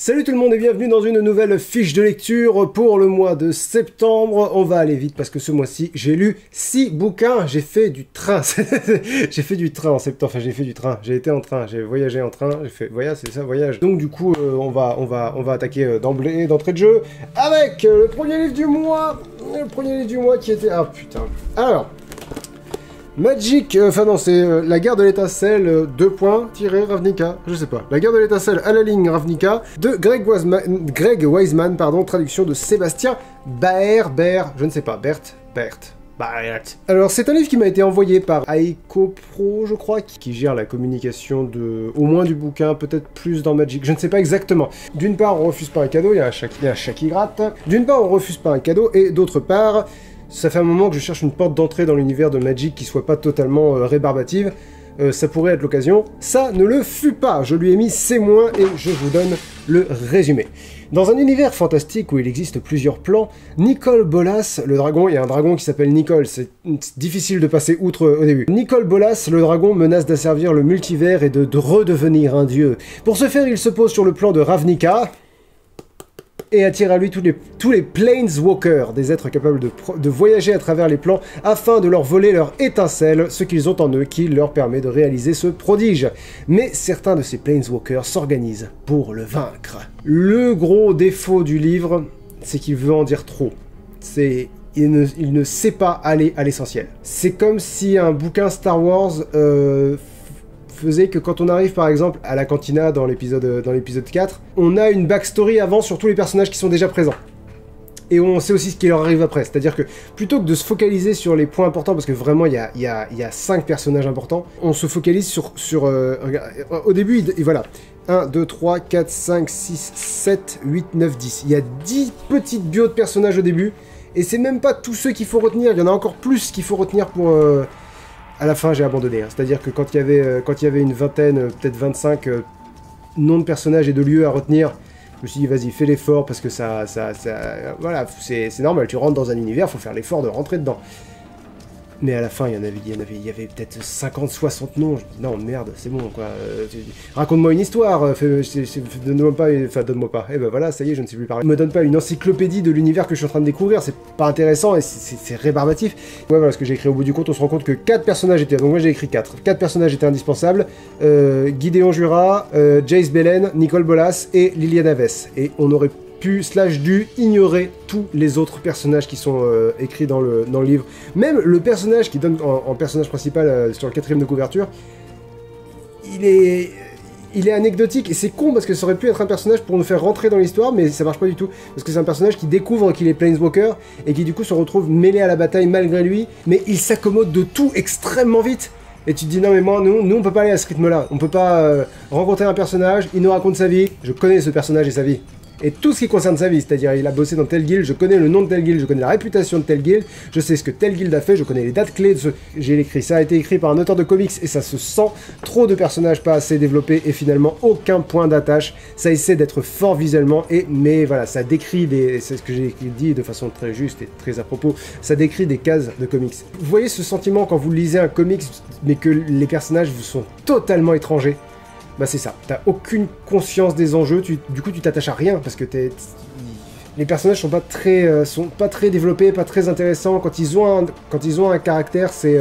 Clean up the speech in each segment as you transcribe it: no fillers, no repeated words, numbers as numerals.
Salut tout le monde et bienvenue dans une nouvelle fiche de lecture pour le mois de septembre. On va aller vite parce que ce mois-ci, j'ai lu 6 bouquins. J'ai fait du train. J'ai fait du train en septembre. Enfin, j'ai fait du train. J'ai été en train. J'ai voyagé en train. J'ai fait voyage, c'est ça, voyage. Donc du coup, on va attaquer d'emblée, d'entrée de jeu, avec le premier livre du mois. Le premier livre du mois qui était... Ah putain. Alors... Magic, enfin non, c'est la guerre de l'étincelle, 2 points, tiré Ravnica, je sais pas. La guerre de l'étincelle à la ligne Ravnica, de Greg Wiseman, pardon, traduction de Sébastien Baer, je ne sais pas, Bert. Alors c'est un livre qui m'a été envoyé par Aiko Pro, je crois, qui gère la communication de, au moins du bouquin, peut-être plus dans Magic, je ne sais pas exactement. D'une part, on refuse pas un cadeau, il y a un chat qui gratte. D'une part, on refuse pas un cadeau, et d'autre part... Ça fait un moment que je cherche une porte d'entrée dans l'univers de Magic qui soit pas totalement rébarbative. Ça pourrait être l'occasion. Ça ne le fut pas. Je lui ai mis C- et je vous donne le résumé. Dans un univers fantastique où il existe plusieurs plans, Nicol Bolas, le dragon, il y a un dragon qui s'appelle Nicol, c'est difficile de passer outre au début. Nicol Bolas, le dragon, menace d'asservir le multivers et de redevenir un dieu. Pour ce faire, il se pose sur le plan de Ravnica... et attire à lui tous les Planeswalkers, des êtres capables de voyager à travers les plans afin de leur voler leur étincelle, ce qu'ils ont en eux qui leur permet de réaliser ce prodige. Mais certains de ces Planeswalkers s'organisent pour le vaincre. Le gros défaut du livre, c'est qu'il veut en dire trop. Il ne sait pas aller à l'essentiel. C'est comme si un bouquin Star Wars... faisait que quand on arrive par exemple à la cantina dans l'épisode 4, on a une backstory avant sur tous les personnages qui sont déjà présents. Et on sait aussi ce qui leur arrive après, c'est-à-dire que plutôt que de se focaliser sur les points importants, parce que vraiment il y a 5 personnages importants, on se focalise sur au début, et voilà, 1, 2, 3, 4, 5, 6, 7, 8, 9, 10. Il y a 10 petites bios de personnages au début, et c'est même pas tous ceux qu'il faut retenir, il y en a encore plus qu'il faut retenir pour... À la fin, j'ai abandonné. Hein. C'est-à-dire que quand il y avait une vingtaine, peut-être 25 noms de personnages et de lieux à retenir, je me suis dit, vas-y, fais l'effort, parce que voilà, c'est normal, tu rentres dans un univers, faut faire l'effort de rentrer dedans. Mais à la fin, il y avait peut-être 50, 60 noms. Je dis, non, merde, c'est bon, quoi. Raconte-moi une histoire. Donne-moi pas... Enfin, donne-moi pas. Et ben voilà, ça y est, je ne sais plus parler. Me donne pas une encyclopédie de l'univers que je suis en train de découvrir. C'est pas intéressant et c'est rébarbatif. Ouais, voilà ce que j'ai écrit au bout du compte. On se rend compte que 4 personnages étaient... Donc moi, j'ai écrit 4. 4 personnages étaient indispensables. Gideon Jura, Jace Belen, Nicol Bolas et Liliana Vess. Et on aurait dû ignorer tous les autres personnages qui sont écrits dans le livre. Même le personnage qui donne en personnage principal sur le 4e de couverture, il est anecdotique, et c'est con parce que ça aurait pu être un personnage pour nous faire rentrer dans l'histoire, mais ça marche pas du tout, parce que c'est un personnage qui découvre qu'il est Planeswalker, et qui du coup se retrouve mêlé à la bataille malgré lui, mais il s'accommode de tout extrêmement vite. Et tu te dis, non mais moi, nous on peut pas aller à ce rythme-là, on peut pas rencontrer un personnage, il nous raconte sa vie, je connais ce personnage et sa vie. Et tout ce qui concerne sa vie, c'est-à-dire il a bossé dans telle guilde, je connais le nom de telle guilde, je connais la réputation de telle guilde, je sais ce que telle guilde a fait, je connais les dates clés de ce... J'ai écrit, ça a été écrit par un auteur de comics et ça se sent, trop de personnages pas assez développés et finalement aucun point d'attache, ça essaie d'être fort visuellement, mais voilà, ça décrit c'est ce que j'ai dit de façon très juste et très à propos, ça décrit des cases de comics. Vous voyez ce sentiment quand vous lisez un comics, mais que les personnages vous sont totalement étrangers? Bah c'est ça, t'as aucune conscience des enjeux, du coup tu t'attaches à rien, parce que les personnages sont pas très développés, pas très intéressants, quand ils ont un caractère, c'est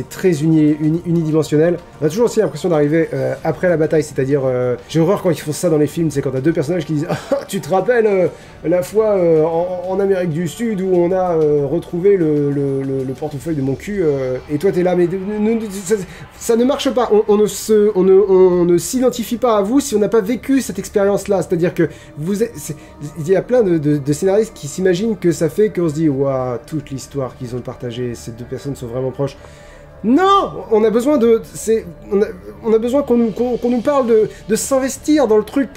très unidimensionnel. On a toujours aussi l'impression d'arriver après la bataille, c'est-à-dire, j'ai horreur quand ils font ça dans les films, c'est quand t'as 2 personnages qui disent ah, tu te rappelles la fois en Amérique du Sud où on a retrouvé le portefeuille de mon cul, et toi t'es là, mais ça ne marche pas, on ne s'identifie pas à vous si on n'a pas vécu cette expérience-là, c'est-à-dire que il y a plein de scénaristes qui s'imaginent que ça fait qu'on se dit waouh, toute l'histoire qu'ils ont partagée, ces 2 personnes sont vraiment proches. Non, on a besoin on a besoin qu'on nous parle de s'investir dans le truc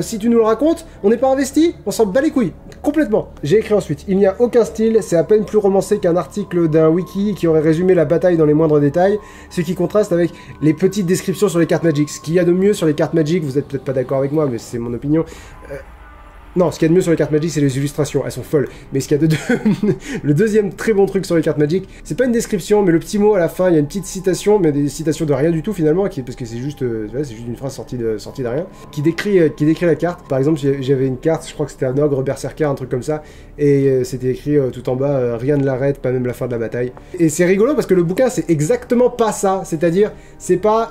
si tu nous le racontes, on n'est pas investi, on s'en bat les couilles, complètement. J'ai écrit ensuite, il n'y a aucun style, c'est à peine plus romancé qu'un article d'un wiki qui aurait résumé la bataille dans les moindres détails, ce qui contraste avec les petites descriptions sur les cartes Magic. Ce qu'il y a de mieux sur les cartes Magic, vous êtes peut-être pas d'accord avec moi, mais c'est mon opinion, Non, ce qu'il y a de mieux sur les cartes Magic, c'est les illustrations, elles sont folles. Mais ce qu'il y a de le deuxième très bon truc sur les cartes Magic, c'est pas une description, mais le petit mot à la fin, il y a une petite citation, mais des citations de rien du tout finalement, parce que c'est juste une phrase sortie de rien, qui décrit la carte. Par exemple, j'avais une carte, je crois que c'était un ogre berserker, un truc comme ça, et c'était écrit tout en bas, rien ne l'arrête, pas même la fin de la bataille. Et c'est rigolo parce que le bouquin, c'est exactement pas ça, c'est-à-dire, c'est pas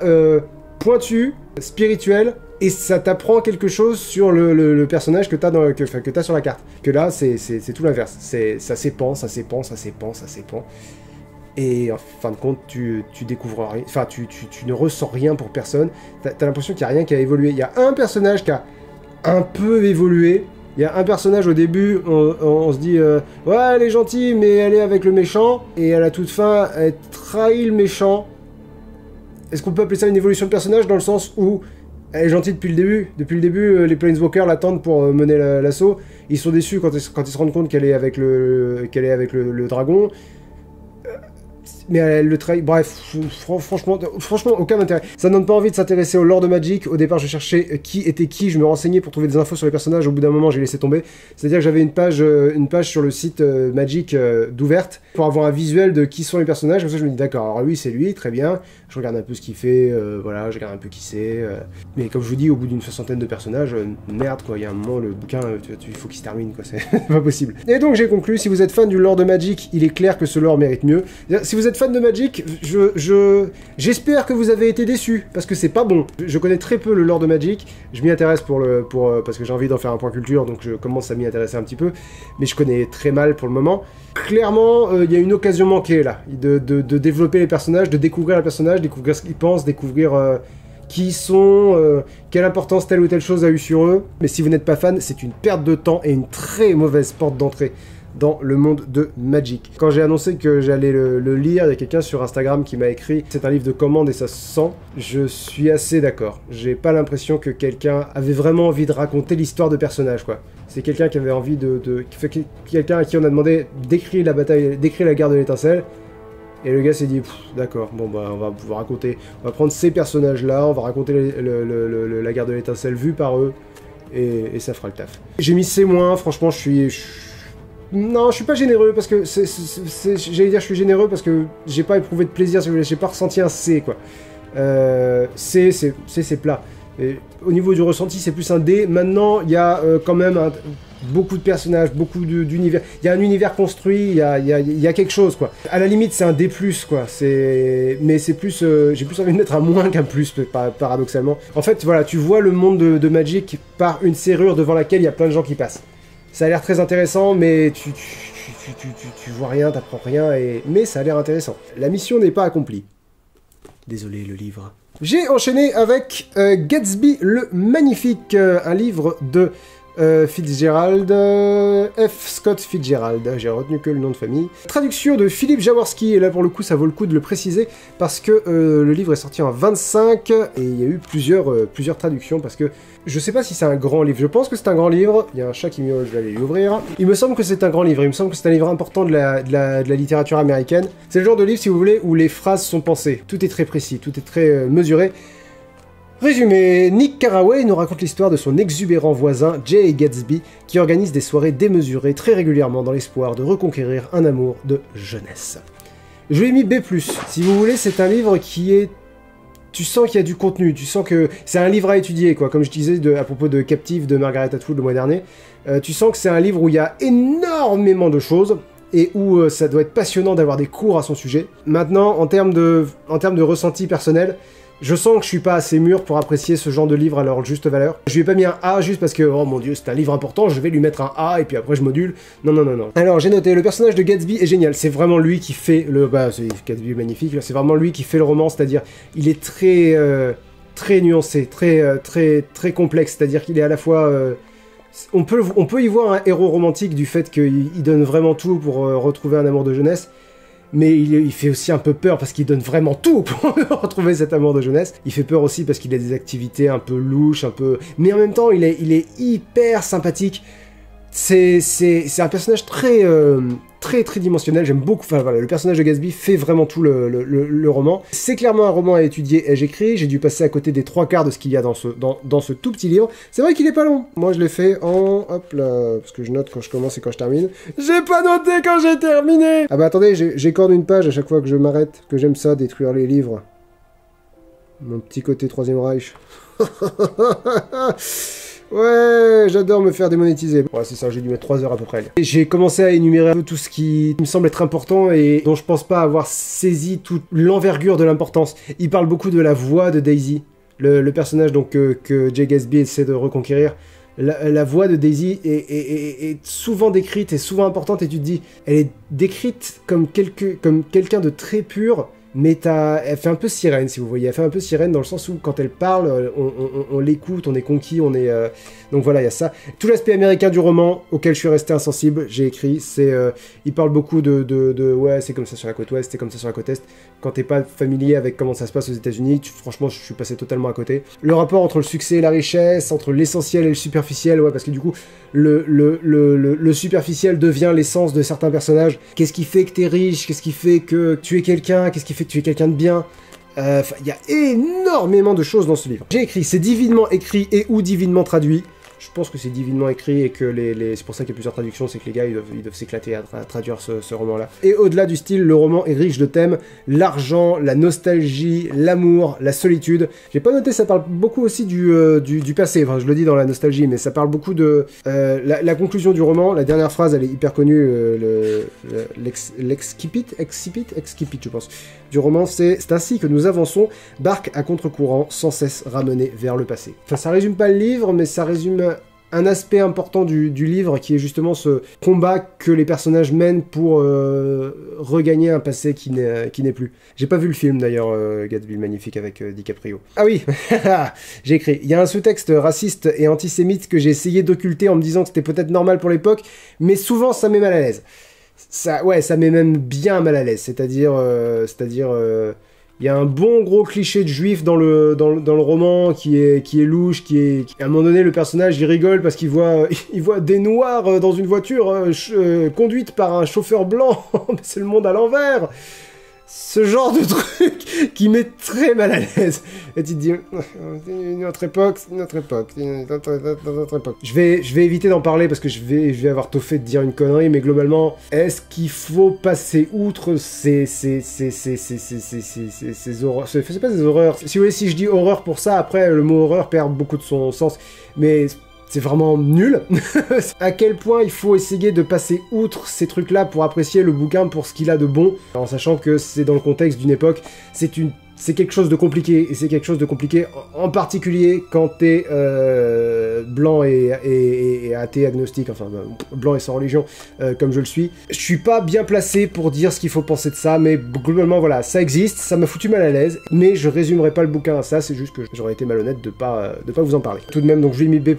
pointu, spirituel, et ça t'apprend quelque chose sur le personnage que t'as sur la carte. Que là, c'est tout l'inverse. Ça s'épand, ça s'épand, ça s'épand, ça s'épand. Et en fin de compte, tu découvres rien. Enfin, tu ne ressens rien pour personne. T'as l'impression qu'il n'y a rien qui a évolué. Il y a un personnage qui a un peu évolué. Il y a un personnage au début, on se dit ouais, elle est gentille, mais elle est avec le méchant. Et à la toute fin, elle trahit le méchant. Est-ce qu'on peut appeler ça une évolution de personnage dans le sens où elle est gentille depuis le début. Depuis le début, les Planeswalkers l'attendent pour mener l'assaut. Ils sont déçus quand ils se rendent compte qu'elle est avec le dragon. Mais elle le trahit. Bref, franchement, aucun intérêt. Ça ne donne pas envie de s'intéresser au lore de Magic. Au départ, je cherchais qui était qui. Je me renseignais pour trouver des infos sur les personnages. Au bout d'un moment, j'ai laissé tomber. C'est-à-dire que j'avais une page sur le site Magic d'ouverte pour avoir un visuel de qui sont les personnages. Comme ça, je me dis, d'accord, alors lui, c'est lui, très bien. Je regarde un peu ce qu'il fait. Voilà, je regarde un peu qui c'est. Mais comme je vous dis, au bout d'une 60aine de personnages, merde, quoi. Il y a un moment, le bouquin, il faut qu'il se termine, quoi. C'est pas possible. Et donc, j'ai conclu. Si vous êtes fan du lore de Magic, il est clair que ce lore mérite mieux. Si vous êtes fan de Magic, j'espère que vous avez été déçus, parce que c'est pas bon. Je connais très peu le lore de Magic, je m'y intéresse parce que j'ai envie d'en faire un point culture, donc je commence à m'y intéresser un petit peu, mais je connais très mal pour le moment. Clairement, il y a une occasion manquée là, de développer les personnages, de découvrir les personnages, découvrir ce qu'ils pensent, découvrir qui ils sont, quelle importance telle ou telle chose a eu sur eux. Mais si vous n'êtes pas fan, c'est une perte de temps et une très mauvaise porte d'entrée dans le monde de Magic. Quand j'ai annoncé que j'allais le lire, il y a quelqu'un sur Instagram qui m'a écrit « C'est un livre de commande et ça se sent ». Je suis assez d'accord. J'ai pas l'impression que quelqu'un avait vraiment envie de raconter l'histoire de personnages, quoi. C'est quelqu'un qui avait envie quelqu'un à qui on a demandé d'écrire la guerre de l'étincelle. Et le gars s'est dit, d'accord, bon bah on va pouvoir raconter, on va prendre ces personnages-là, on va raconter la guerre de l'étincelle vue par eux, et ça fera le taf. J'ai mis C-, franchement non, je suis pas généreux parce que j'allais dire je suis généreux parce que j'ai pas éprouvé de plaisir, j'ai pas ressenti un C, quoi. C, c'est plat. Et au niveau du ressenti, c'est plus un D. Maintenant, il y a quand même beaucoup de personnages, beaucoup d'univers. Il y a un univers construit, il y a quelque chose, quoi. À la limite, c'est un D+, quoi. Mais c'est plus... j'ai plus envie de mettre un moins qu'un plus, paradoxalement. En fait, voilà, tu vois le monde de Magic par une serrure devant laquelle il y a plein de gens qui passent. Ça a l'air très intéressant, mais tu vois rien, t'apprends rien, mais ça a l'air intéressant. La mission n'est pas accomplie. Désolé, le livre. J'ai enchaîné avec Gatsby le Magnifique, un livre de Fitzgerald, F. Scott Fitzgerald, j'ai retenu que le nom de famille. Traduction de Philippe Jaworski, et là pour le coup ça vaut le coup de le préciser, parce que le livre est sorti en 25, et il y a eu plusieurs traductions, parce que je sais pas si c'est un grand livre, je pense que c'est un grand livre, il y a un chat qui miaule, je vais aller l'ouvrir. Il me semble que c'est un grand livre, il me semble que c'est un livre important de la littérature américaine. C'est le genre de livre, si vous voulez, où les phrases sont pensées, tout est très précis, tout est très mesuré. Résumé, Nick Carraway nous raconte l'histoire de son exubérant voisin, Jay Gatsby, qui organise des soirées démesurées très régulièrement dans l'espoir de reconquérir un amour de jeunesse. Je lui ai mis B+. Si vous voulez, c'est un livre qui est... Tu sens qu'il y a du contenu, tu sens que c'est un livre à étudier, quoi. Comme je disais à propos de Captive de Margaret Atwood le mois dernier, tu sens que c'est un livre où il y a énormément de choses, et où ça doit être passionnant d'avoir des cours à son sujet. Maintenant, en termes de ressenti personnel, je sens que je suis pas assez mûr pour apprécier ce genre de livre à leur juste valeur. Je lui ai pas mis un A juste parce que, oh mon dieu, c'est un livre important, je vais lui mettre un A et puis après je module. Non, non, non, non. Alors, j'ai noté, le personnage de Gatsby est génial. C'est vraiment lui qui fait le... Bah, c'est Gatsby magnifique, c'est vraiment lui qui fait le roman, c'est-à-dire, il est très nuancé, très complexe, c'est-à-dire qu'il est à la fois... On peut y voir un héros romantique du fait qu'il donne vraiment tout pour retrouver un amour de jeunesse, mais il fait aussi un peu peur parce qu'il donne vraiment tout pour retrouver cet amour de jeunesse. Il fait peur aussi parce qu'il a des activités un peu louches, un peu... Mais en même temps, il est hyper sympathique. C'est un personnage très tridimensionnel, j'aime beaucoup, enfin voilà, le personnage de Gatsby fait vraiment tout le roman. C'est clairement un roman à étudier et j'écris, j'ai dû passer à côté des 3/4 de ce qu'il y a dans ce tout petit livre. C'est vrai qu'il est pas long. Moi je l'ai fait en, hop là, parce que je note quand je commence et quand je termine. J'ai pas noté quand j'ai terminé. Ah bah attendez, j'écorde une page à chaque fois que je m'arrête, que j'aime ça, détruire les livres. Mon petit côté Troisième Reich. Ouais, j'adore me faire démonétiser. Ouais, c'est ça, j'ai dû mettre 3 heures à peu près. Et j'ai commencé à énumérer un peu tout ce qui me semble être important et dont je pense pas avoir saisi toute l'envergure de l'importance. Il parle beaucoup de la voix de Daisy, le personnage donc que Jay Gatsby essaie de reconquérir. La voix de Daisy est souvent décrite et souvent importante et tu te dis, elle est décrite comme quelqu'un de très pur. Mais elle fait un peu sirène, si vous voyez. Elle fait un peu sirène dans le sens où, quand elle parle, on l'écoute, on est conquis, on est... Donc voilà, il y a ça. Tout l'aspect américain du roman, auquel je suis resté insensible, j'ai écrit, c'est... il parle beaucoup de ouais, c'est comme ça sur la côte ouest, c'est comme ça sur la côte est. Quand t'es pas familier avec comment ça se passe aux États-Unis, franchement, je suis passé totalement à côté. Le rapport entre le succès et la richesse, entre l'essentiel et le superficiel, ouais, parce que du coup, le superficiel devient l'essence de certains personnages. Qu'est-ce qui fait que t'es riche? Qu'est-ce qui fait que tu es quelqu'un? Qu'est-ce qui fait que tu es quelqu'un de bien? Il y a énormément de choses dans ce livre. J'ai écrit, c'est divinement écrit et ou divinement traduit. Je pense que c'est divinement écrit et que c'est pour ça qu'il y a plusieurs traductions, c'est que les gars ils doivent s'éclater à traduire ce roman-là. Et au-delà du style, le roman est riche de thèmes, l'argent, la nostalgie, l'amour, la solitude. J'ai pas noté, ça parle beaucoup aussi du passé, enfin je le dis dans la nostalgie, mais ça parle beaucoup de... la conclusion du roman, la dernière phrase, elle est hyper connue, l'excipit, je pense, du roman, c'est ainsi que nous avançons, barque à contre-courant, sans cesse ramenée vers le passé. Enfin, ça résume pas le livre, mais ça résume un aspect important du livre, qui est justement ce combat que les personnages mènent pour regagner un passé qui n'est plus. J'ai pas vu le film d'ailleurs, Gatsby magnifique avec DiCaprio. Ah oui, j'ai écrit. Il y a un sous-texte raciste et antisémite que j'ai essayé d'occulter en me disant que c'était peut-être normal pour l'époque, mais souvent ça met mal à l'aise. Ça met même bien mal à l'aise, c'est-à-dire, il y a un bon gros cliché de juif dans le roman qui est louche, à un moment donné le personnage il rigole parce qu'il voit des noirs dans une voiture conduite par un chauffeur blanc, c'est le monde à l'envers. Ce genre de truc qui met très mal à l'aise. Et tu te dis, une autre époque. Je vais éviter d'en parler parce que je vais avoir tôt fait de dire une connerie, mais globalement, est-ce qu'il faut passer outre ces horreurs? C'est pas des horreurs. Si vous voulez, si je dis horreur pour ça, après, le mot horreur perd beaucoup de son sens. Mais... c'est vraiment nul. À quel point il faut essayer de passer outre ces trucs-là pour apprécier le bouquin pour ce qu'il a de bon, en sachant que c'est dans le contexte d'une époque, c'est quelque chose de compliqué, et c'est quelque chose de compliqué en particulier quand t'es blanc et athée, agnostique, enfin blanc et sans religion, comme je le suis. Je suis pas bien placé pour dire ce qu'il faut penser de ça, mais globalement voilà, ça existe, ça m'a foutu mal à l'aise, mais je résumerai pas le bouquin à ça, c'est juste que j'aurais été malhonnête de pas vous en parler. Tout de même, donc je lui ai mis B+,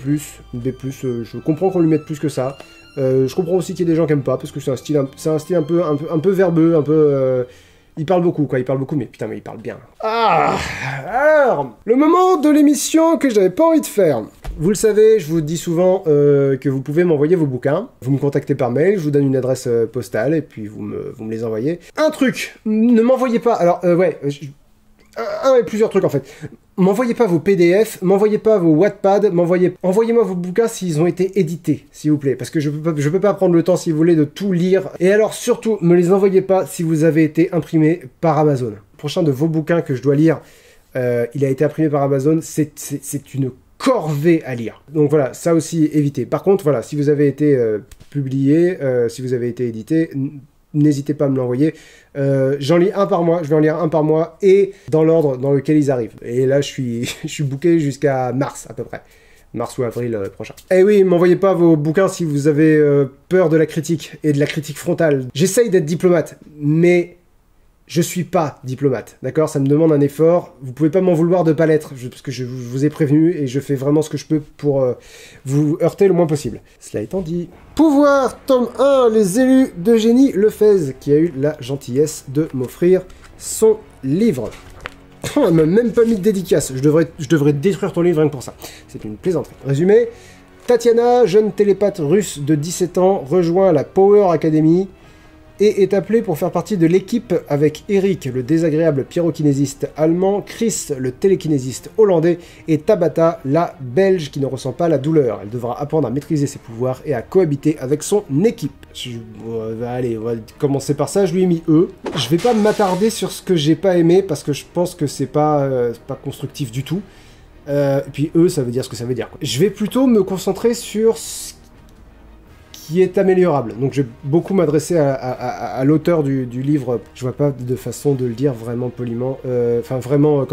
je comprends qu'on lui mette plus que ça. Je comprends aussi qu'il y ait des gens qui aiment pas, parce que c'est un style un peu verbeux, un peu... il parle beaucoup, quoi, il parle beaucoup, mais putain, mais il parle bien. Ah, alors, le moment de l'émission que j'avais pas envie de faire. Vous le savez, je vous dis souvent que vous pouvez m'envoyer vos bouquins. Vous me contactez par mail, je vous donne une adresse postale, et puis vous me les envoyez. Un truc, ne m'envoyez pas, alors, un et plusieurs trucs, en fait. M'envoyez pas vos PDF, m'envoyez pas vos Wattpad, envoyez-moi vos bouquins s'ils ont été édités, s'il vous plaît, parce que je peux pas prendre le temps, si vous voulez, de tout lire. Et alors, surtout, me les envoyez pas si vous avez été imprimé par Amazon. Le prochain de vos bouquins que je dois lire, il a été imprimé par Amazon, c'est une corvée à lire. Donc voilà, ça aussi, évitez. Par contre, voilà, si vous avez été publié, si vous avez été édité... n'hésitez pas à me l'envoyer. J'en lis un par mois, je vais en lire un par mois, et dans l'ordre dans lequel ils arrivent. Et là, je suis booké jusqu'à mars, à peu près. Mars ou avril prochain. Eh oui, m'envoyez pas vos bouquins si vous avez peur de la critique, et de la critique frontale. J'essaye d'être diplomate, mais... je suis pas diplomate, d'accord? Ça me demande un effort. Vous pouvez pas m'en vouloir de pas l'être, parce que je vous ai prévenu et je fais vraiment ce que je peux pour vous heurter le moins possible. Cela étant dit... Pouvoir, tome 1, les élus d'Eugénie Lefez, qui a eu la gentillesse de m'offrir son livre. Elle m'a même pas mis de dédicace. Je devrais détruire ton livre rien que pour ça. C'est une plaisanterie. Résumé, Tatiana, jeune télépathe russe de 17 ans, rejoint la Power Academy et est appelée pour faire partie de l'équipe avec Eric, le désagréable pyrokinésiste allemand, Chris, le télékinésiste hollandais, et Tabata, la belge qui ne ressent pas la douleur. Elle devra apprendre à maîtriser ses pouvoirs et à cohabiter avec son équipe. Allez, on va commencer par ça, je lui ai mis E. Je vais pas m'attarder sur ce que j'ai pas aimé, parce que je pense que c'est pas constructif du tout. Et puis E, ça veut dire ce que ça veut dire, quoi. Je vais plutôt me concentrer sur ce qui est améliorable. Donc je vais beaucoup m'adresser à l'auteur du livre. Je vois pas de façon de le dire vraiment poliment, enfin vraiment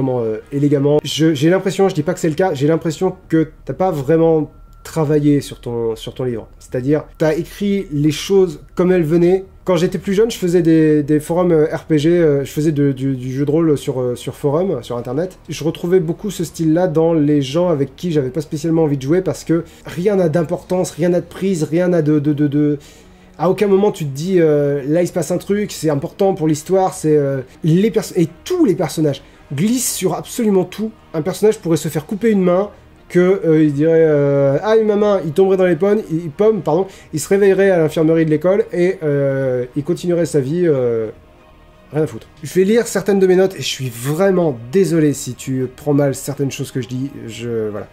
élégamment. J'ai l'impression, je dis pas que c'est le cas, j'ai l'impression que t'as pas vraiment travaillé sur ton livre. C'est-à-dire, t'as écrit les choses comme elles venaient. Quand j'étais plus jeune, je faisais des forums RPG, je faisais du jeu de rôle sur forum, sur internet. Je retrouvais beaucoup ce style-là dans les gens avec qui j'avais pas spécialement envie de jouer parce que rien n'a d'importance, rien n'a de prise, rien n'a de... À aucun moment tu te dis, là il se passe un truc, c'est important pour l'histoire, c'est... Et tous les personnages glissent sur absolument tout. Un personnage pourrait se faire couper une main, il dirait ah ma main, il tomberait dans les pommes, il se réveillerait à l'infirmerie de l'école et il continuerait sa vie, rien à foutre. Je vais lire certaines de mes notes et je suis vraiment désolé si tu prends mal certaines choses que je dis, voilà.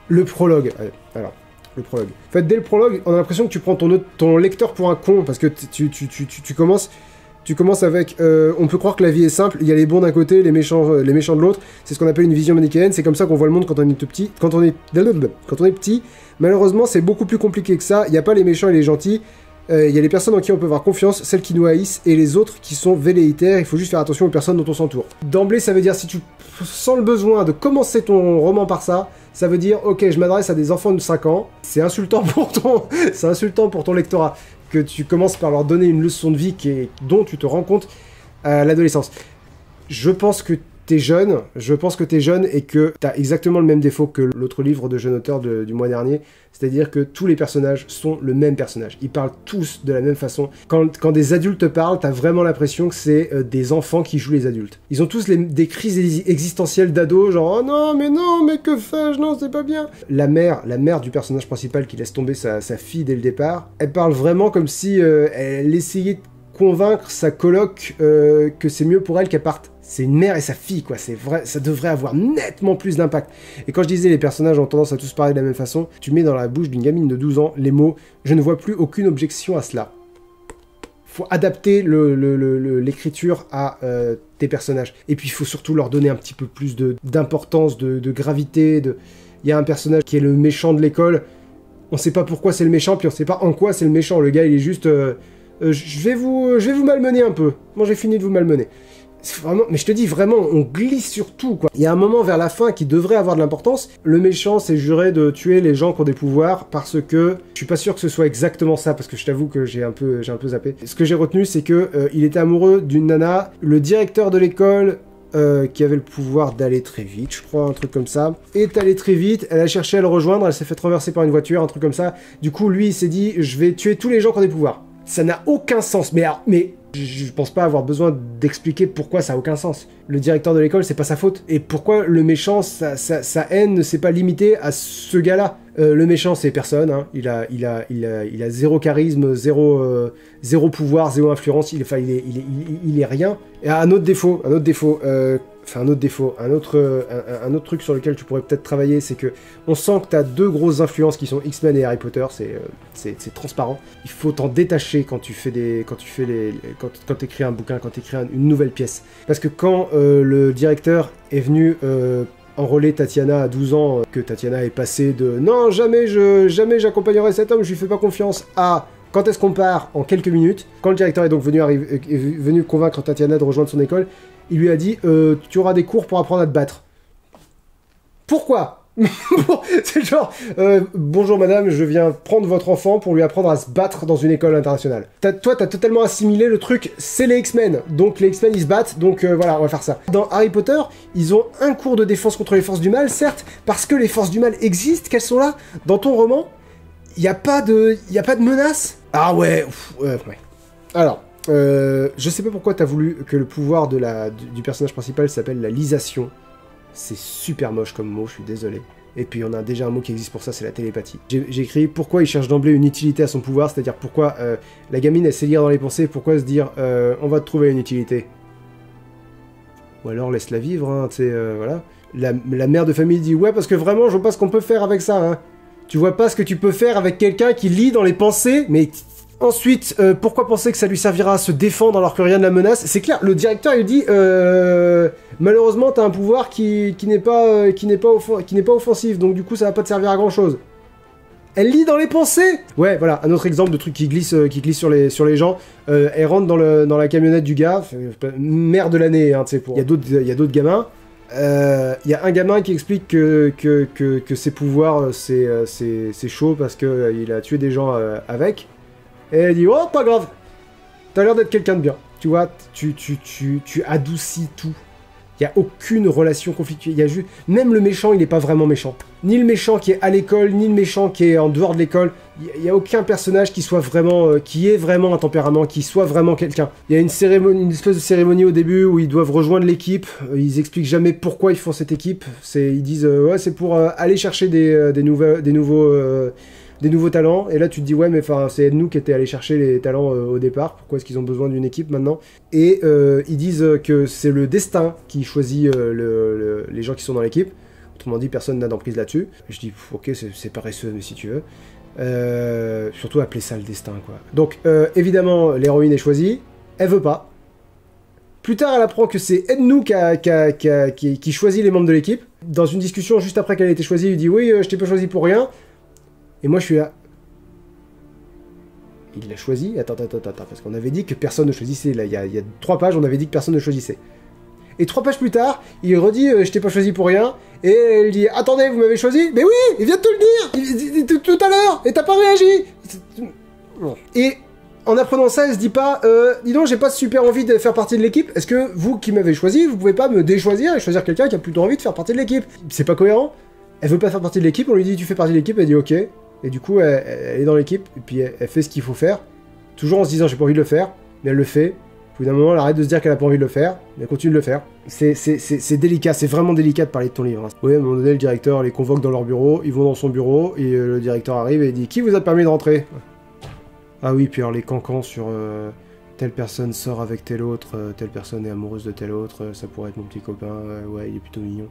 Le prologue, alors, le prologue. En fait, dès le prologue, on a l'impression que tu prends ton lecteur pour un con, parce que tu commences... Tu commences avec, on peut croire que la vie est simple, il y a les bons d'un côté, les méchants de l'autre, c'est ce qu'on appelle une vision manichéenne, c'est comme ça qu'on voit le monde quand on est tout petit, quand on est petit, malheureusement c'est beaucoup plus compliqué que ça, il n'y a pas les méchants et les gentils, il y a les personnes en qui on peut avoir confiance, celles qui nous haïssent, et les autres qui sont velléitaires, il faut juste faire attention aux personnes dont on s'entoure. D'emblée, ça veut dire, si tu sens le besoin de commencer ton roman par ça, ça veut dire, ok, je m'adresse à des enfants de 5 ans, c'est insultant pour ton lectorat, que tu commences par leur donner une leçon de vie dont tu te rends compte à l'adolescence. Je pense que t'es jeune et que t'as exactement le même défaut que l'autre livre de jeune auteur du mois dernier, c'est-à-dire que tous les personnages sont le même personnage. Ils parlent tous de la même façon. Quand des adultes parlent, t'as vraiment l'impression que c'est des enfants qui jouent les adultes. Ils ont tous des crises existentielles d'ados, genre « Oh non, mais que fais-je? Non, c'est pas bien !» La mère du personnage principal qui laisse tomber sa fille dès le départ, elle parle vraiment comme si elle essayait de convaincre sa coloc que c'est mieux pour elle qu'elle parte. C'est une mère et sa fille, quoi, c'est vrai, ça devrait avoir nettement plus d'impact. Et quand je disais les personnages ont tendance à tous parler de la même façon, tu mets dans la bouche d'une gamine de 12 ans les mots « je ne vois plus aucune objection à cela ». Faut adapter l'écriture à tes personnages. Et puis il faut surtout leur donner un petit peu plus d'importance, de gravité. Il y a un personnage qui est le méchant de l'école, on sait pas pourquoi c'est le méchant, puis on sait pas en quoi c'est le méchant. Le gars il est juste je vais vous malmener un peu. Bon, j'ai fini de vous malmener. Vraiment, mais je te dis vraiment, on glisse sur tout, quoi. Il y a un moment vers la fin qui devrait avoir de l'importance. Le méchant s'est juré de tuer les gens qui ont des pouvoirs parce que je suis pas sûr que ce soit exactement ça, parce que je t'avoue que j'ai un peu zappé. Ce que j'ai retenu, c'est que il était amoureux d'une nana. Le directeur de l'école qui avait le pouvoir d'aller très vite, je crois, un truc comme ça, est allé très vite. Elle a cherché à le rejoindre, elle s'est fait renverser par une voiture, un truc comme ça. Du coup, lui, il s'est dit, je vais tuer tous les gens qui ont des pouvoirs. Ça n'a aucun sens. Mais je pense pas avoir besoin d'expliquer pourquoi ça a aucun sens. Le directeur de l'école, c'est pas sa faute. Et pourquoi le méchant, sa haine ne s'est pas limitée à ce gars-là. Le méchant, c'est personne. Hein. Il a zéro charisme, zéro pouvoir, zéro influence. Il est rien. Et un autre défaut. Un autre truc sur lequel tu pourrais peut-être travailler, c'est que on sent que tu as deux grosses influences qui sont X-Men et Harry Potter, c'est transparent. Il faut t'en détacher quand tu écris un bouquin, quand tu écris une nouvelle pièce. Parce que quand le directeur est venu enrôler Tatiana à 12 ans, que Tatiana est passée de « Non, jamais j'accompagnerai cet homme, je lui fais pas confiance » à « Quand est-ce qu'on part ?» en quelques minutes. Quand le directeur est donc venu convaincre Tatiana de rejoindre son école, il lui a dit tu auras des cours pour apprendre à te battre. Pourquoi? C'est genre bonjour madame, je viens prendre votre enfant pour lui apprendre à se battre dans une école internationale. Toi, t'as totalement assimilé le truc, c'est les X-Men. Donc les X-Men, ils se battent, donc voilà, on va faire ça. Dans Harry Potter, ils ont un cours de défense contre les forces du mal, certes, parce que les forces du mal existent, qu'elles sont là. Dans ton roman, il n'y a pas de menace. Ah ouais, ouais. Alors... je sais pas pourquoi t'as voulu que le pouvoir du personnage principal s'appelle la lisation. C'est super moche comme mot, je suis désolé. Et puis on a déjà un mot qui existe pour ça, c'est la télépathie. J'ai écrit pourquoi il cherche d'emblée une utilité à son pouvoir, c'est-à-dire pourquoi la gamine elle sait lire dans les pensées, pourquoi se dire on va te trouver une utilité. Ou alors laisse-la vivre, hein, tu sais, voilà. La mère de famille dit ouais parce que vraiment je vois pas ce qu'on peut faire avec ça, hein. Tu vois pas ce que tu peux faire avec quelqu'un qui lit dans les pensées, mais... Ensuite, pourquoi penser que ça lui servira à se défendre alors que rien ne la menace? C'est clair, le directeur il dit malheureusement t'as un pouvoir qui n'est pas offensif, donc du coup ça va pas te servir à grand chose. Elle lit dans les pensées. Ouais, voilà, un autre exemple de truc qui glisse sur les gens. Elle rentre dans la camionnette du gars, mère de l'année, hein, tu sais, pour... Il y a d'autres gamins. Il y a un gamin qui explique que ses pouvoirs c'est chaud parce que il a tué des gens avec. Et elle dit, oh, pas grave, t'as l'air d'être quelqu'un de bien. Tu vois, tu adoucis tout. Il n'y a aucune relation conflictuelle. Il y a juste... Même le méchant, il n'est pas vraiment méchant. Ni le méchant qui est à l'école, ni le méchant qui est en dehors de l'école. Il n'y a aucun personnage qui soit vraiment... qui ait vraiment un tempérament, qui soit vraiment quelqu'un. Il y a une cérémonie, une espèce de cérémonie au début où ils doivent rejoindre l'équipe. Ils expliquent jamais pourquoi ils font cette équipe. Ils disent, ouais, c'est pour aller chercher des nouveaux talents, et là tu te dis ouais mais enfin c'est nous qui était allé chercher les talents au départ, pourquoi est-ce qu'ils ont besoin d'une équipe maintenant? Et ils disent que c'est le destin qui choisit les gens qui sont dans l'équipe, autrement dit personne n'a d'emprise là-dessus. Je dis ok c'est paresseux mais si tu veux, surtout appeler ça le destin quoi. Donc évidemment l'héroïne est choisie, elle veut pas. Plus tard elle apprend que c'est Ednou qui choisit les membres de l'équipe. Dans une discussion juste après qu'elle a été choisie, il dit oui je t'ai pas choisi pour rien. Et moi je suis là. Il l'a choisi. Attends, parce qu'on avait dit que personne ne choisissait. Là, il y a 3 pages, on avait dit que personne ne choisissait. Et 3 pages plus tard, il redit je t'ai pas choisi pour rien. Et elle dit attendez, vous m'avez choisi? Mais oui, il vient de te le dire tout à l'heure, et t'as pas réagi. Et en apprenant ça, elle se dit pas dis donc, j'ai pas super envie de faire partie de l'équipe. Est-ce que vous qui m'avez choisi, vous pouvez pas me déchoisir et choisir quelqu'un qui a plutôt envie de faire partie de l'équipe? C'est pas cohérent. Elle veut pas faire partie de l'équipe, on lui dit tu fais partie de l'équipe, elle dit ok. Et du coup, elle est dans l'équipe, et puis elle fait ce qu'il faut faire, toujours en se disant j'ai pas envie de le faire, mais elle le fait. Puis d'un moment, elle arrête de se dire qu'elle a pas envie de le faire, mais elle continue de le faire. C'est délicat, c'est vraiment délicat de parler de ton livre. Oui, à un moment donné, le directeur les convoque dans leur bureau, ils vont dans son bureau, et le directeur arrive et il dit qui vous a permis de rentrer? Ah oui, puis alors les cancans sur telle personne sort avec telle autre, telle personne est amoureuse de telle autre, ça pourrait être mon petit copain, ouais, il est plutôt mignon.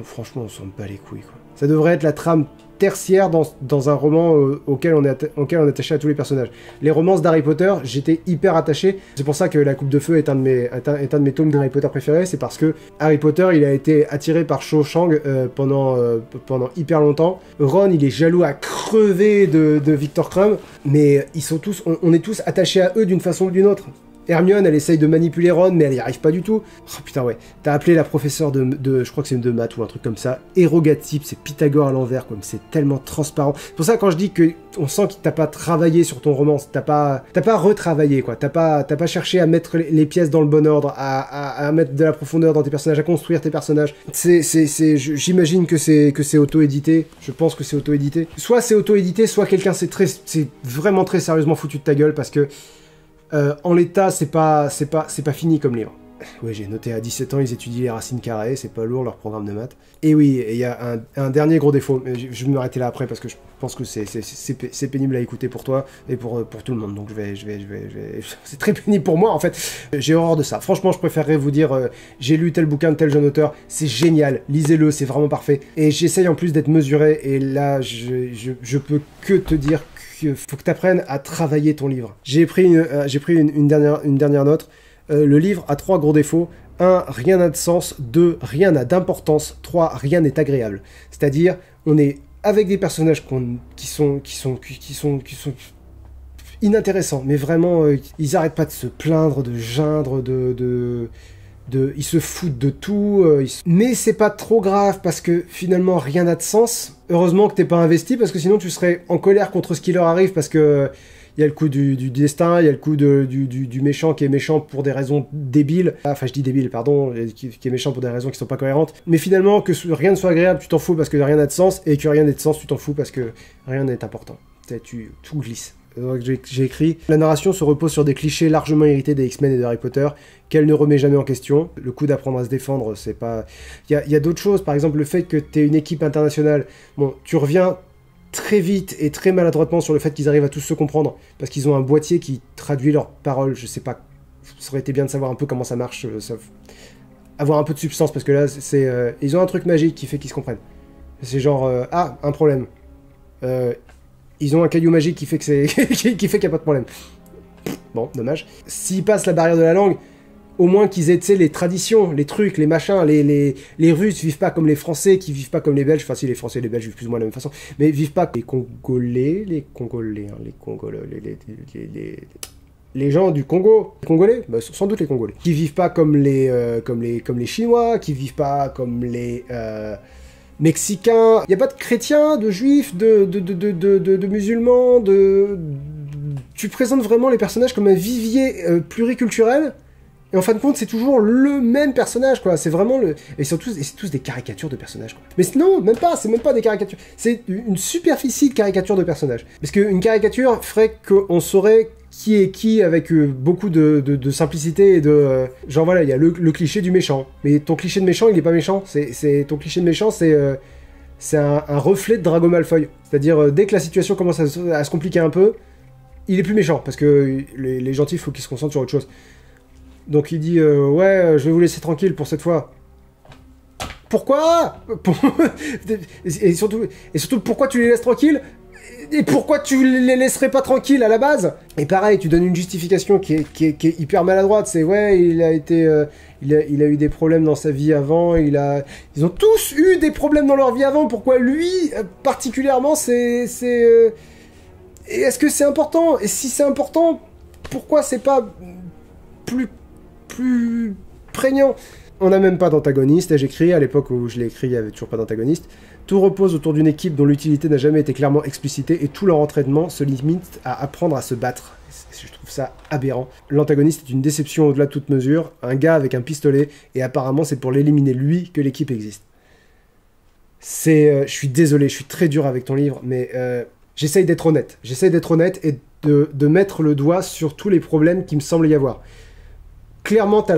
Franchement, on s'en bat les couilles, quoi. Ça devrait être la trame tertiaire dans un roman auquel on est attaché à tous les personnages. Les romances d'Harry Potter, j'étais hyper attaché. C'est pour ça que La Coupe de Feu est un de mes tomes d'Harry Potter préférés. C'est parce que Harry Potter, il a été attiré par Cho Chang pendant hyper longtemps. Ron, il est jaloux à crever de Victor Crumb. Mais ils sont tous, on est tous attachés à eux d'une façon ou d'une autre. Hermione, elle essaye de manipuler Ron, mais elle y arrive pas du tout. Oh putain, ouais. T'as appelé la professeure je crois que c'est une de maths ou un truc comme ça, érogatype, c'est Pythagore à l'envers, comme c'est tellement transparent. C'est pour ça, quand je dis que on sent que t'as pas travaillé sur ton roman, t'as pas retravaillé, quoi. T'as pas cherché à mettre les pièces dans le bon ordre, à mettre de la profondeur dans tes personnages, à construire tes personnages. J'imagine que c'est auto-édité. Je pense que c'est auto-édité. Soit c'est auto-édité, soit quelqu'un c'est vraiment très sérieusement foutu de ta gueule, parce que en l'état, c'est pas fini comme livre. Oui, j'ai noté à 17 ans, ils étudient les racines carrées, c'est pas lourd leur programme de maths. Et oui, il y a un dernier gros défaut, je vais m'arrêter là après parce que je pense que c'est pénible à écouter pour toi et pour tout le monde, donc c'est très pénible pour moi en fait. J'ai horreur de ça. Franchement, je préférerais vous dire j'ai lu tel bouquin de tel jeune auteur, c'est génial, lisez-le, c'est vraiment parfait. Et j'essaye en plus d'être mesuré, et là, je peux que te dire faut que tu apprennes à travailler ton livre. J'ai pris une dernière note. Le livre a 3 gros défauts. 1, rien n'a de sens. 2, rien n'a d'importance. 3, rien n'est agréable. C'est-à-dire, on est avec des personnages qui sont inintéressants, mais vraiment, ils arrêtent pas de se plaindre, de geindre, ils se foutent de tout, mais c'est pas trop grave parce que finalement rien n'a de sens. Heureusement que t'es pas investi, parce que sinon tu serais en colère contre ce qui leur arrive, parce que il y a le coup du destin, il y a le coup du méchant qui est méchant pour des raisons débiles. Enfin, je dis débile, pardon, qui est méchant pour des raisons qui sont pas cohérentes. Mais finalement, que rien ne soit agréable, tu t'en fous parce que rien n'a de sens, et que rien n'ait de sens, tu t'en fous parce que rien n'est important. Tout glisse. Donc j'ai écrit « La narration se repose sur des clichés largement hérités des X-Men et de Harry Potter, qu'elle ne remet jamais en question. Le coup d'apprendre à se défendre, c'est pas... Il y a d'autres choses, par exemple le fait que tu es une équipe internationale. Bon, tu reviens très vite et très maladroitement sur le fait qu'ils arrivent à tous se comprendre, parce qu'ils ont un boîtier qui traduit leurs paroles, je sais pas, ça aurait été bien de savoir un peu comment ça marche, avoir un peu de substance, parce que là, ils ont un truc magique qui fait qu'ils se comprennent. C'est genre, ah, un problème. Ils ont un caillou magique qui fait que qui fait qu'il n'y a pas de problème. Bon, dommage. S'ils passent la barrière de la langue, au moins qu'ils aient, tu sais, les traditions, les trucs, les machins, les Russes vivent pas comme les Français, qui vivent pas comme les Belges, enfin si les Français et les Belges vivent plus ou moins de la même façon, mais vivent pas les Congolais, les gens du Congo, les Congolais, bah, sans doute les Congolais, qui vivent pas comme les Chinois, qui vivent pas comme les Mexicains. Il y a pas de chrétiens, de juifs, de musulmans, tu présentes vraiment les personnages comme un vivier pluriculturel. Et en fin de compte, c'est toujours le même personnage, quoi. C'est vraiment le... Et c'est tous des caricatures de personnages, quoi. Mais non, même pas, c'est même pas des caricatures. C'est une superficie de caricature de personnages. Parce qu'une caricature ferait qu'on saurait qui est qui avec beaucoup de simplicité et de... genre voilà, il y a le cliché du méchant. Mais ton cliché de méchant, il est pas méchant. Ton cliché de méchant, c'est un reflet de Drago Malfoy. C'est-à-dire, dès que la situation commence à se compliquer un peu, il est plus méchant. Parce que les gentils, il faut qu'ils se concentrent sur autre chose. Donc il dit ouais, je vais vous laisser tranquille pour cette fois. Pourquoi? et surtout, pourquoi tu les laisses tranquilles? Et pourquoi tu les laisserais pas tranquilles à la base? Et pareil, tu donnes une justification qui est hyper maladroite. C'est ouais, il a eu des problèmes dans sa vie avant. Ils ont tous eu des problèmes dans leur vie avant. Pourquoi lui particulièrement et est-ce que c'est important? Et si c'est important, pourquoi c'est pas plus prégnant? On n'a même pas d'antagoniste, j'écris, à l'époque où je l'ai écrit, il n'y avait toujours pas d'antagoniste. Tout repose autour d'une équipe dont l'utilité n'a jamais été clairement explicitée et tout leur entraînement se limite à apprendre à se battre. Je trouve ça aberrant. L'antagoniste est une déception au-delà de toute mesure, un gars avec un pistolet, et apparemment c'est pour l'éliminer lui que l'équipe existe. Je suis désolé, je suis très dur avec ton livre, mais j'essaye d'être honnête. J'essaye d'être honnête et de mettre le doigt sur tous les problèmes qui me semblent y avoir. Clairement, t'as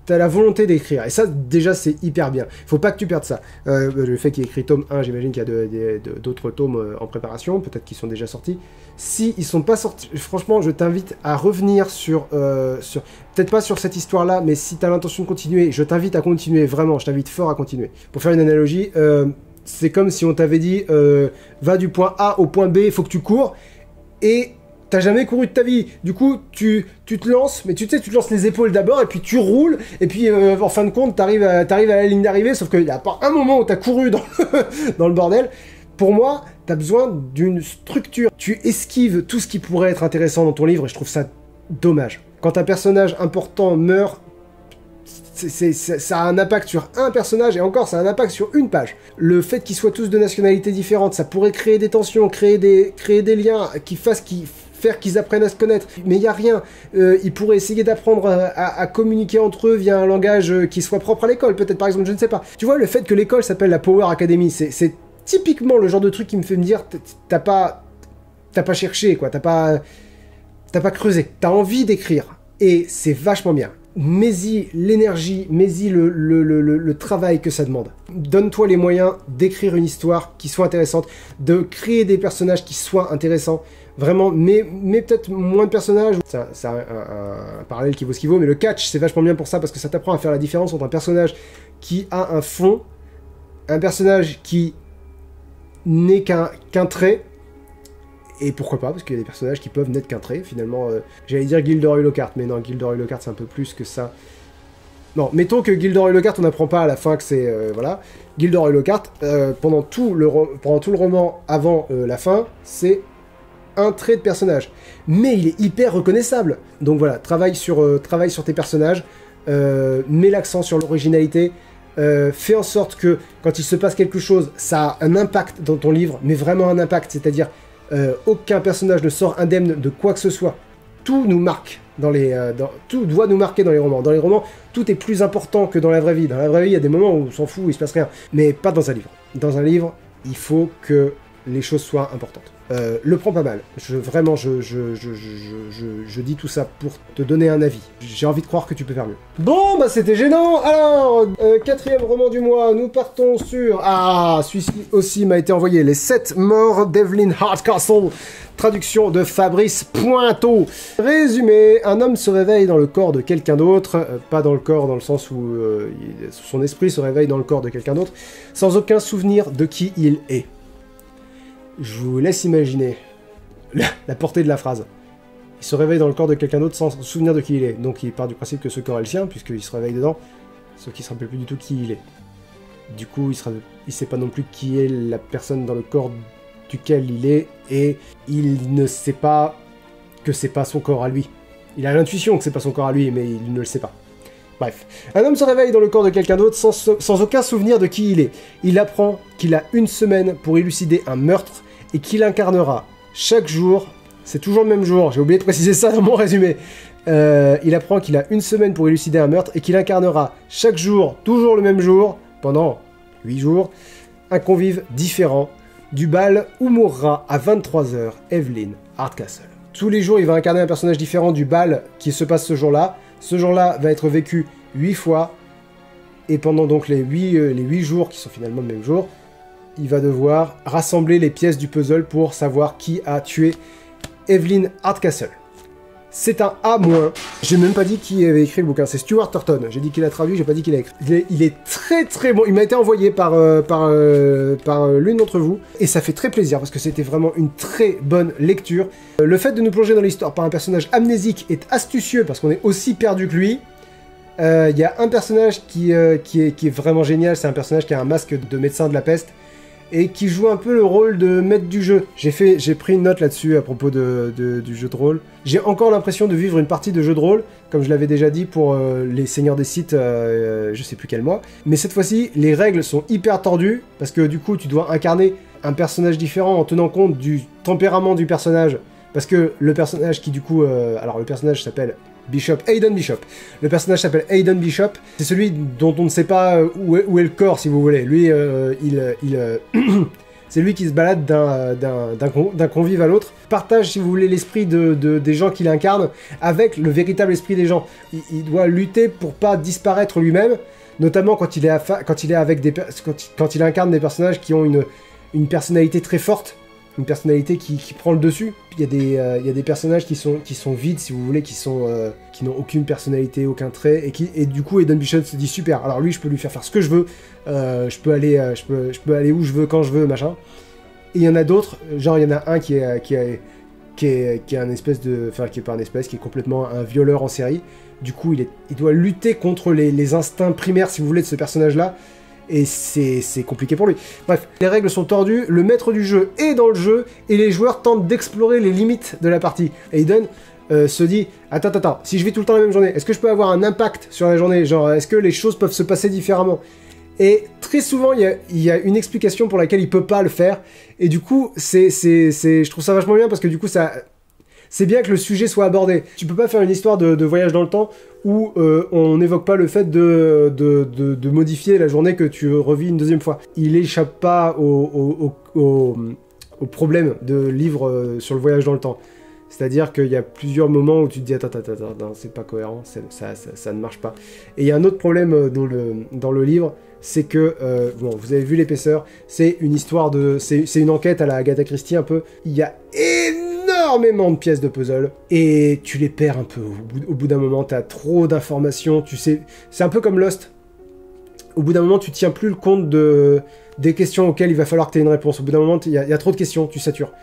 la volonté d'écrire. Et ça, déjà, c'est hyper bien. Faut pas que tu perdes ça. Le fait qu'il ait écrit tome 1, j'imagine qu'il y a d'autres tomes en préparation. Peut-être qu'ils sont déjà sortis. Si ils sont pas sortis, franchement, je t'invite à revenir sur peut-être pas sur cette histoire-là, mais si t'as l'intention de continuer, je t'invite à continuer, vraiment. Je t'invite fort à continuer. Pour faire une analogie, c'est comme si on t'avait dit va du point A au point B, il faut que tu cours. Et... t'as jamais couru de ta vie, du coup tu te lances, mais tu sais, tu te lances les épaules d'abord, et puis tu roules, et puis en fin de compte t'arrives à la ligne d'arrivée, sauf qu'il n'y a pas un moment où t'as couru dans le bordel. Pour moi, t'as besoin d'une structure. Tu esquives tout ce qui pourrait être intéressant dans ton livre, et je trouve ça dommage. Quand un personnage important meurt, ça a un impact sur un personnage, et encore, ça a un impact sur une page. Le fait qu'ils soient tous de nationalités différentes, ça pourrait créer des tensions, créer des liens faire qu'ils apprennent à se connaître, mais il n'y a rien. Ils pourraient essayer d'apprendre à communiquer entre eux via un langage qui soit propre à l'école, peut-être par exemple, je ne sais pas. Tu vois, le fait que l'école s'appelle la Power Academy, c'est typiquement le genre de truc qui me fait me dire, t'as pas cherché, quoi, t'as pas creusé, t'as envie d'écrire, et c'est vachement bien. Mets-y l'énergie, mets-y le travail que ça demande. Donne-toi les moyens d'écrire une histoire qui soit intéressante, de créer des personnages qui soient intéressants. Vraiment, mais peut-être moins de personnages. C'est un parallèle qui vaut ce qu'il vaut, mais le catch, c'est vachement bien pour ça, parce que ça t'apprend à faire la différence entre un personnage qui a un fond, un personnage qui n'est qu'un trait, et pourquoi pas, parce qu'il y a des personnages qui peuvent n'être qu'un trait, finalement. J'allais dire Gilderoy Lockhart, mais non, Gilderoy Lockhart, c'est un peu plus que ça. Non, mettons que Gilderoy Lockhart, on n'apprend pas à la fin que c'est... voilà. Gilderoy Lockhart, pendant tout le roman avant la fin, c'est un trait de personnage. Mais il est hyper reconnaissable. Donc voilà, travaille sur tes personnages, mets l'accent sur l'originalité, fais en sorte que, quand il se passe quelque chose, ça a un impact dans ton livre, mais vraiment un impact, c'est-à-dire... aucun personnage ne sort indemne de quoi que ce soit. Tout nous marque tout doit nous marquer dans les romans. Dans les romans, tout est plus important que dans la vraie vie. Dans la vraie vie, il y a des moments où on s'en fout, il se passe rien. Mais pas dans un livre. Dans un livre, il faut que les choses soient importantes. le prends pas mal. Vraiment, je dis tout ça pour te donner un avis. J'ai envie de croire que tu peux faire mieux. Bon, bah c'était gênant. Alors, quatrième roman du mois, nous partons sur... Ah, celui-ci aussi m'a été envoyé. Les 7 morts d'Evelyn Hardcastle. Traduction de Fabrice Pointeau. Résumé, un homme se réveille dans le corps de quelqu'un d'autre, pas dans le corps dans le sens où son esprit se réveille dans le corps de quelqu'un d'autre, sans aucun souvenir de qui il est. Je vous laisse imaginer la portée de la phrase. Il se réveille dans le corps de quelqu'un d'autre sans se souvenir de qui il est. Donc il part du principe que ce corps est le sien, puisqu'il se réveille dedans, sauf qu'il ne se rappelle plus du tout qui il est. Du coup, il sait pas non plus qui est la personne dans le corps duquel il est, et il ne sait pas que c'est pas son corps à lui. Il a l'intuition que c'est pas son corps à lui, mais il ne le sait pas. Bref. Un homme se réveille dans le corps de quelqu'un d'autre sans aucun souvenir de qui il est. Il apprend qu'il a 1 semaine pour élucider un meurtre, et qu'il incarnera chaque jour, c'est toujours le même jour, j'ai oublié de préciser ça dans mon résumé, il apprend qu'il a 1 semaine pour élucider un meurtre, et qu'il incarnera chaque jour, toujours le même jour, pendant 8 jours, un convive différent, du bal où mourra à 23 h Evelyn Hardcastle. Tous les jours, il va incarner un personnage différent du bal qui se passe ce jour-là. Ce jour-là va être vécu 8 fois, et pendant donc les 8 jours, qui sont finalement le même jour, il va devoir rassembler les pièces du puzzle pour savoir qui a tué Evelyn Hardcastle. C'est un A-. J'ai même pas dit qui avait écrit le bouquin, c'est Stuart Turton. J'ai dit qu'il a traduit, j'ai pas dit qu'il a écrit. Il est très très bon, il m'a été envoyé par l'une d'entre vous, et ça fait très plaisir, parce que c'était vraiment une très bonne lecture. Le fait de nous plonger dans l'histoire par un personnage amnésique est astucieux, parce qu'on est aussi perdu que lui. Il y a un personnage qui est vraiment génial, c'est un personnage qui a un masque de médecin de la peste, et qui joue un peu le rôle de maître du jeu. J'ai pris une note là-dessus à propos du jeu de rôle. J'ai encore l'impression de vivre une partie de jeu de rôle, comme je l'avais déjà dit pour les Seigneurs des Sith, je sais plus quel mois. Mais cette fois-ci, les règles sont hyper tordues, parce que du coup, tu dois incarner un personnage différent en tenant compte du tempérament du personnage. Parce que le personnage qui du coup... alors le personnage s'appelle... Hayden Bishop. Le personnage s'appelle Hayden Bishop. C'est celui dont on ne sait pas où est le corps, si vous voulez. Lui, c'est lui qui se balade d'un convive à l'autre. Partage, si vous voulez, l'esprit des gens qu'il incarne avec le véritable esprit des gens. Il doit lutter pour pas disparaître lui-même, notamment quand il incarne des personnages qui ont une personnalité très forte. Une personnalité qui prend le dessus. Il y a des personnages qui sont vides, si vous voulez, qui n'ont aucune personnalité, aucun trait, et du coup Hayden Bishop se dit super. Alors lui, je peux lui faire ce que je veux. Je peux aller où je veux, quand je veux, machin. Et il y en a d'autres. Genre il y en a un qui est un espèce de, enfin qui est pas un espèce, qui est complètement un violeur en série. Du coup, il doit lutter contre les instincts primaires, si vous voulez, de ce personnage-là. Et c'est compliqué pour lui. Bref, les règles sont tordues, le maître du jeu est dans le jeu, et les joueurs tentent d'explorer les limites de la partie. Hayden se dit, attends, si je vis tout le temps la même journée, est-ce que je peux avoir un impact sur la journée? Genre, est-ce que les choses peuvent se passer différemment? Et très souvent, il y a une explication pour laquelle il peut pas le faire, et du coup, je trouve ça vachement bien, parce que du coup, c'est bien que le sujet soit abordé. Tu peux pas faire une histoire de voyage dans le temps où on n'évoque pas le fait de modifier la journée que tu revis une deuxième fois. Il échappe pas au problème de livre sur le voyage dans le temps. C'est-à-dire qu'il y a plusieurs moments où tu te dis attends, c'est pas cohérent, ça ne marche pas. Et il y a un autre problème dans le livre, c'est que, bon, vous avez vu l'épaisseur, c'est une histoire c'est une enquête à la Agatha Christie un peu. Il y a énormément de pièces de puzzle, et tu les perds un peu. Au bout d'un moment, t'as trop d'informations, tu sais, c'est un peu comme Lost. Au bout d'un moment, tu tiens plus le compte des questions auxquelles il va falloir que tu aies une réponse. Au bout d'un moment, il y a trop de questions, tu satures.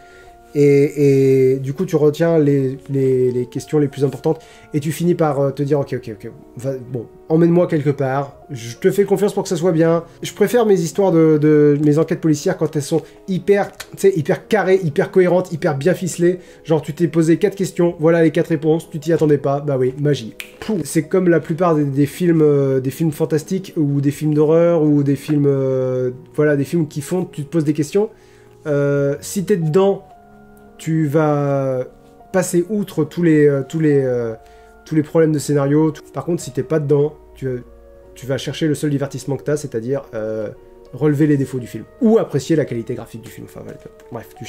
Et du coup, tu retiens les questions les plus importantes, et tu finis par te dire ok, bon, emmène-moi quelque part, je te fais confiance pour que ça soit bien. Je préfère mes histoires mes enquêtes policières quand elles sont hyper carrées, hyper cohérentes, hyper bien ficelées. Genre, tu t'es posé 4 questions, voilà les 4 réponses, tu t'y attendais pas, bah oui, magie. C'est comme la plupart des films fantastiques, ou des films d'horreur, ou des films, voilà, des films qui font, tu te poses des questions. Si t'es dedans, tu vas passer outre tous les problèmes de scénario. Par contre, si t'es pas dedans, tu vas chercher le seul divertissement que t'as, c'est-à-dire relever les défauts du film, ou apprécier la qualité graphique du film. Enfin, voilà. Bref, tu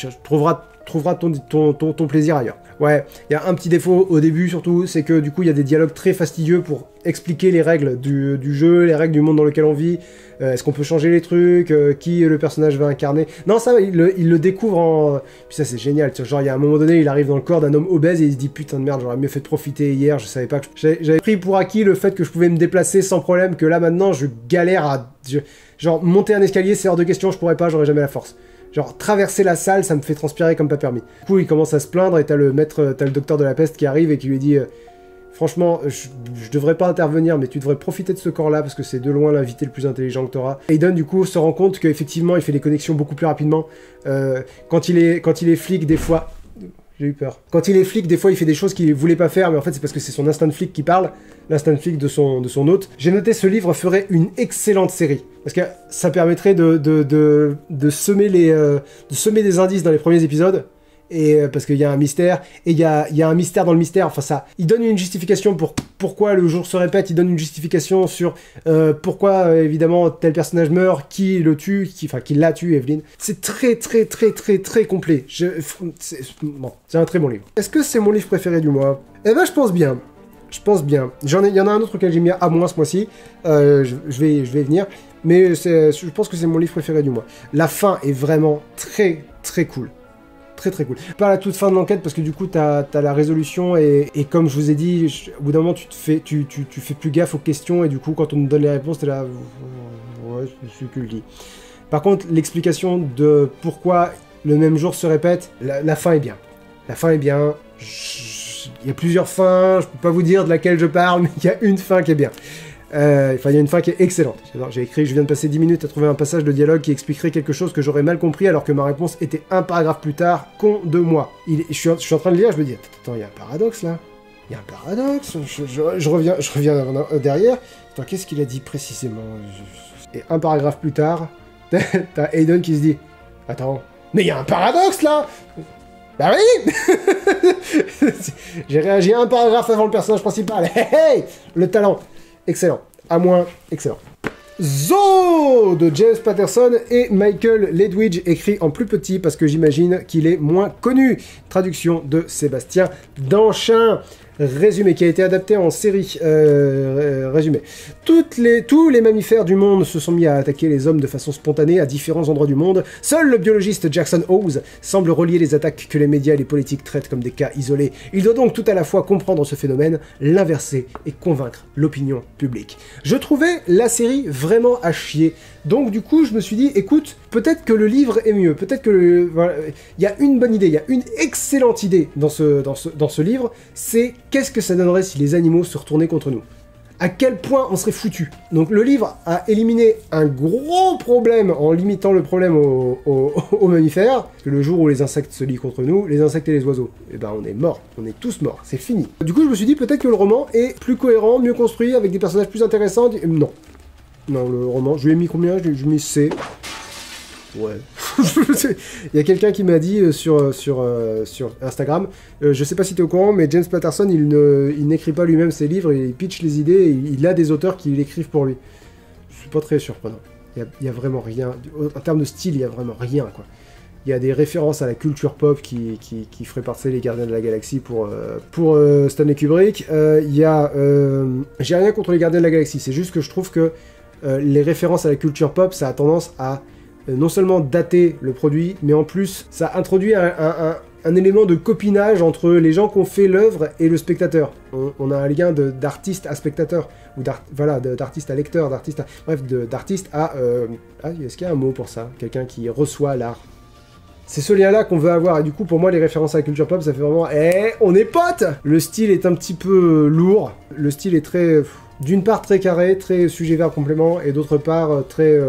trouveras ton plaisir ailleurs. Ouais, il y a un petit défaut au début surtout, c'est que du coup il y a des dialogues très fastidieux pour expliquer les règles du jeu, les règles du monde dans lequel on vit. Est-ce qu'on peut changer les trucs, qui le personnage va incarner. Non, ça, il le découvre en... Puis ça, c'est génial. Genre, il y a un moment donné, il arrive dans le corps d'un homme obèse et il se dit, putain de merde, j'aurais mieux fait de profiter hier, je savais pas que... J'avais pris pour acquis le fait que je pouvais me déplacer sans problème, que là, maintenant, je galère à... Genre, monter un escalier, c'est hors de question, je pourrais pas, j'aurais jamais la force. Genre, traverser la salle, ça me fait transpirer comme pas permis. Du coup, il commence à se plaindre et t'as le docteur de la peste qui arrive et qui lui dit... Franchement, je devrais pas intervenir, mais tu devrais profiter de ce corps-là, parce que c'est de loin l'invité le plus intelligent que t'auras. Aiden, du coup, se rend compte qu'effectivement, il fait les connexions beaucoup plus rapidement. Quand il est flic, des fois... J'ai eu peur. Quand il est flic, des fois, il fait des choses qu'il voulait pas faire, mais en fait, c'est parce que c'est son instinct de flic qui parle, l'instinct de flic de son hôte. J'ai noté, ce livre ferait une excellente série, parce que ça permettrait de semer des indices dans les premiers épisodes, et parce qu'il y a un mystère, et il y a un mystère dans le mystère, enfin ça, il donne une justification pour pourquoi le jour se répète, il donne une justification sur pourquoi évidemment tel personnage meurt, qui le tue, qui l'a tué, Evelyn. C'est très complet. C'est un très bon livre. Est-ce que c'est mon livre préféré du mois? Eh ben je pense bien. Je pense bien. Il y en a un autre auquel j'ai mis à moins ce mois-ci, je vais y venir, mais je pense que c'est mon livre préféré du mois. La fin est vraiment très cool. Très cool. Pas la toute fin de l'enquête parce que du coup t'as la résolution et comme je vous ai dit, au bout d'un moment tu fais plus gaffe aux questions et du coup quand on nous donne les réponses t'es là ouais c'est que le dis. Par contre l'explication de pourquoi le même jour se répète, la fin est bien. La fin est bien. Il y a plusieurs fins, je peux pas vous dire de laquelle je parle, mais il y a une fin qui est bien. Enfin, il y a une fin qui est excellente. J'ai écrit, je viens de passer 10 minutes à trouver un passage de dialogue qui expliquerait quelque chose que j'aurais mal compris alors que ma réponse était un paragraphe plus tard, con de moi. Je suis en train de lire, je me dis, attends, il y a un paradoxe là. Il y a un paradoxe. Je reviens derrière. Attends, qu'est-ce qu'il a dit précisément? Et un paragraphe plus tard, t'as Aiden qui se dit, attends, mais il y a un paradoxe là. Bah oui. J'ai réagi à un paragraphe avant le personnage principal. Hey, le talent. Excellent. À moins, excellent. Zo de James Patterson et Michael Ledwidge, écrit en plus petit parce que j'imagine qu'il est moins connu. Traduction de Sébastien Danchin. Résumé, qui a été adapté en série. Résumé. Tous les mammifères du monde se sont mis à attaquer les hommes de façon spontanée à différents endroits du monde. Seul le biologiste Jackson Hawes semble relier les attaques que les médias et les politiques traitent comme des cas isolés. Il doit donc tout à la fois comprendre ce phénomène, l'inverser et convaincre l'opinion publique. Je trouvais la série vraiment à chier. Donc du coup, je me suis dit, écoute, peut-être que le livre est mieux, peut-être que voilà, il y a une bonne idée, il y a une excellente idée dans ce livre, c'est qu'est-ce que ça donnerait si les animaux se retournaient contre nous? À quel point on serait foutu? Donc le livre a éliminé un gros problème en limitant le problème aux mammifères, que le jour où les insectes se lient contre nous, les insectes et les oiseaux, eh ben on est morts, on est tous morts, c'est fini. Du coup je me suis dit peut-être que le roman est plus cohérent, mieux construit, avec des personnages plus intéressants, non. Non, le roman, je lui ai mis combien? Je lui ai mis C. Ouais. Il y a quelqu'un qui m'a dit sur Instagram, je sais pas si tu es au courant, mais James Patterson, il n'écrit pas lui-même ses livres, il pitch les idées, et il a des auteurs qui l'écrivent pour lui. Je suis pas très surprenant. Il y a vraiment rien. En termes de style, il y a vraiment rien, quoi. Il y a des références à la culture pop qui feraient partie les Gardiens de la Galaxie pour Stanley Kubrick. J'ai rien contre les Gardiens de la Galaxie, c'est juste que je trouve que les références à la culture pop, ça a tendance à non seulement dater le produit, mais en plus, ça introduit un élément de copinage entre les gens qui ont fait l'œuvre et le spectateur. On a un lien d'artiste à spectateur, ou d'artiste à lecteur, d'artiste à... est-ce qu'il y a un mot pour ça? Quelqu'un qui reçoit l'art. C'est ce lien-là qu'on veut avoir, et du coup, pour moi, les références à la culture pop, ça fait vraiment... on est potes! Le style est un petit peu lourd, le style est très... D'une part, très carré, très sujet-verbe complément, et d'autre part, très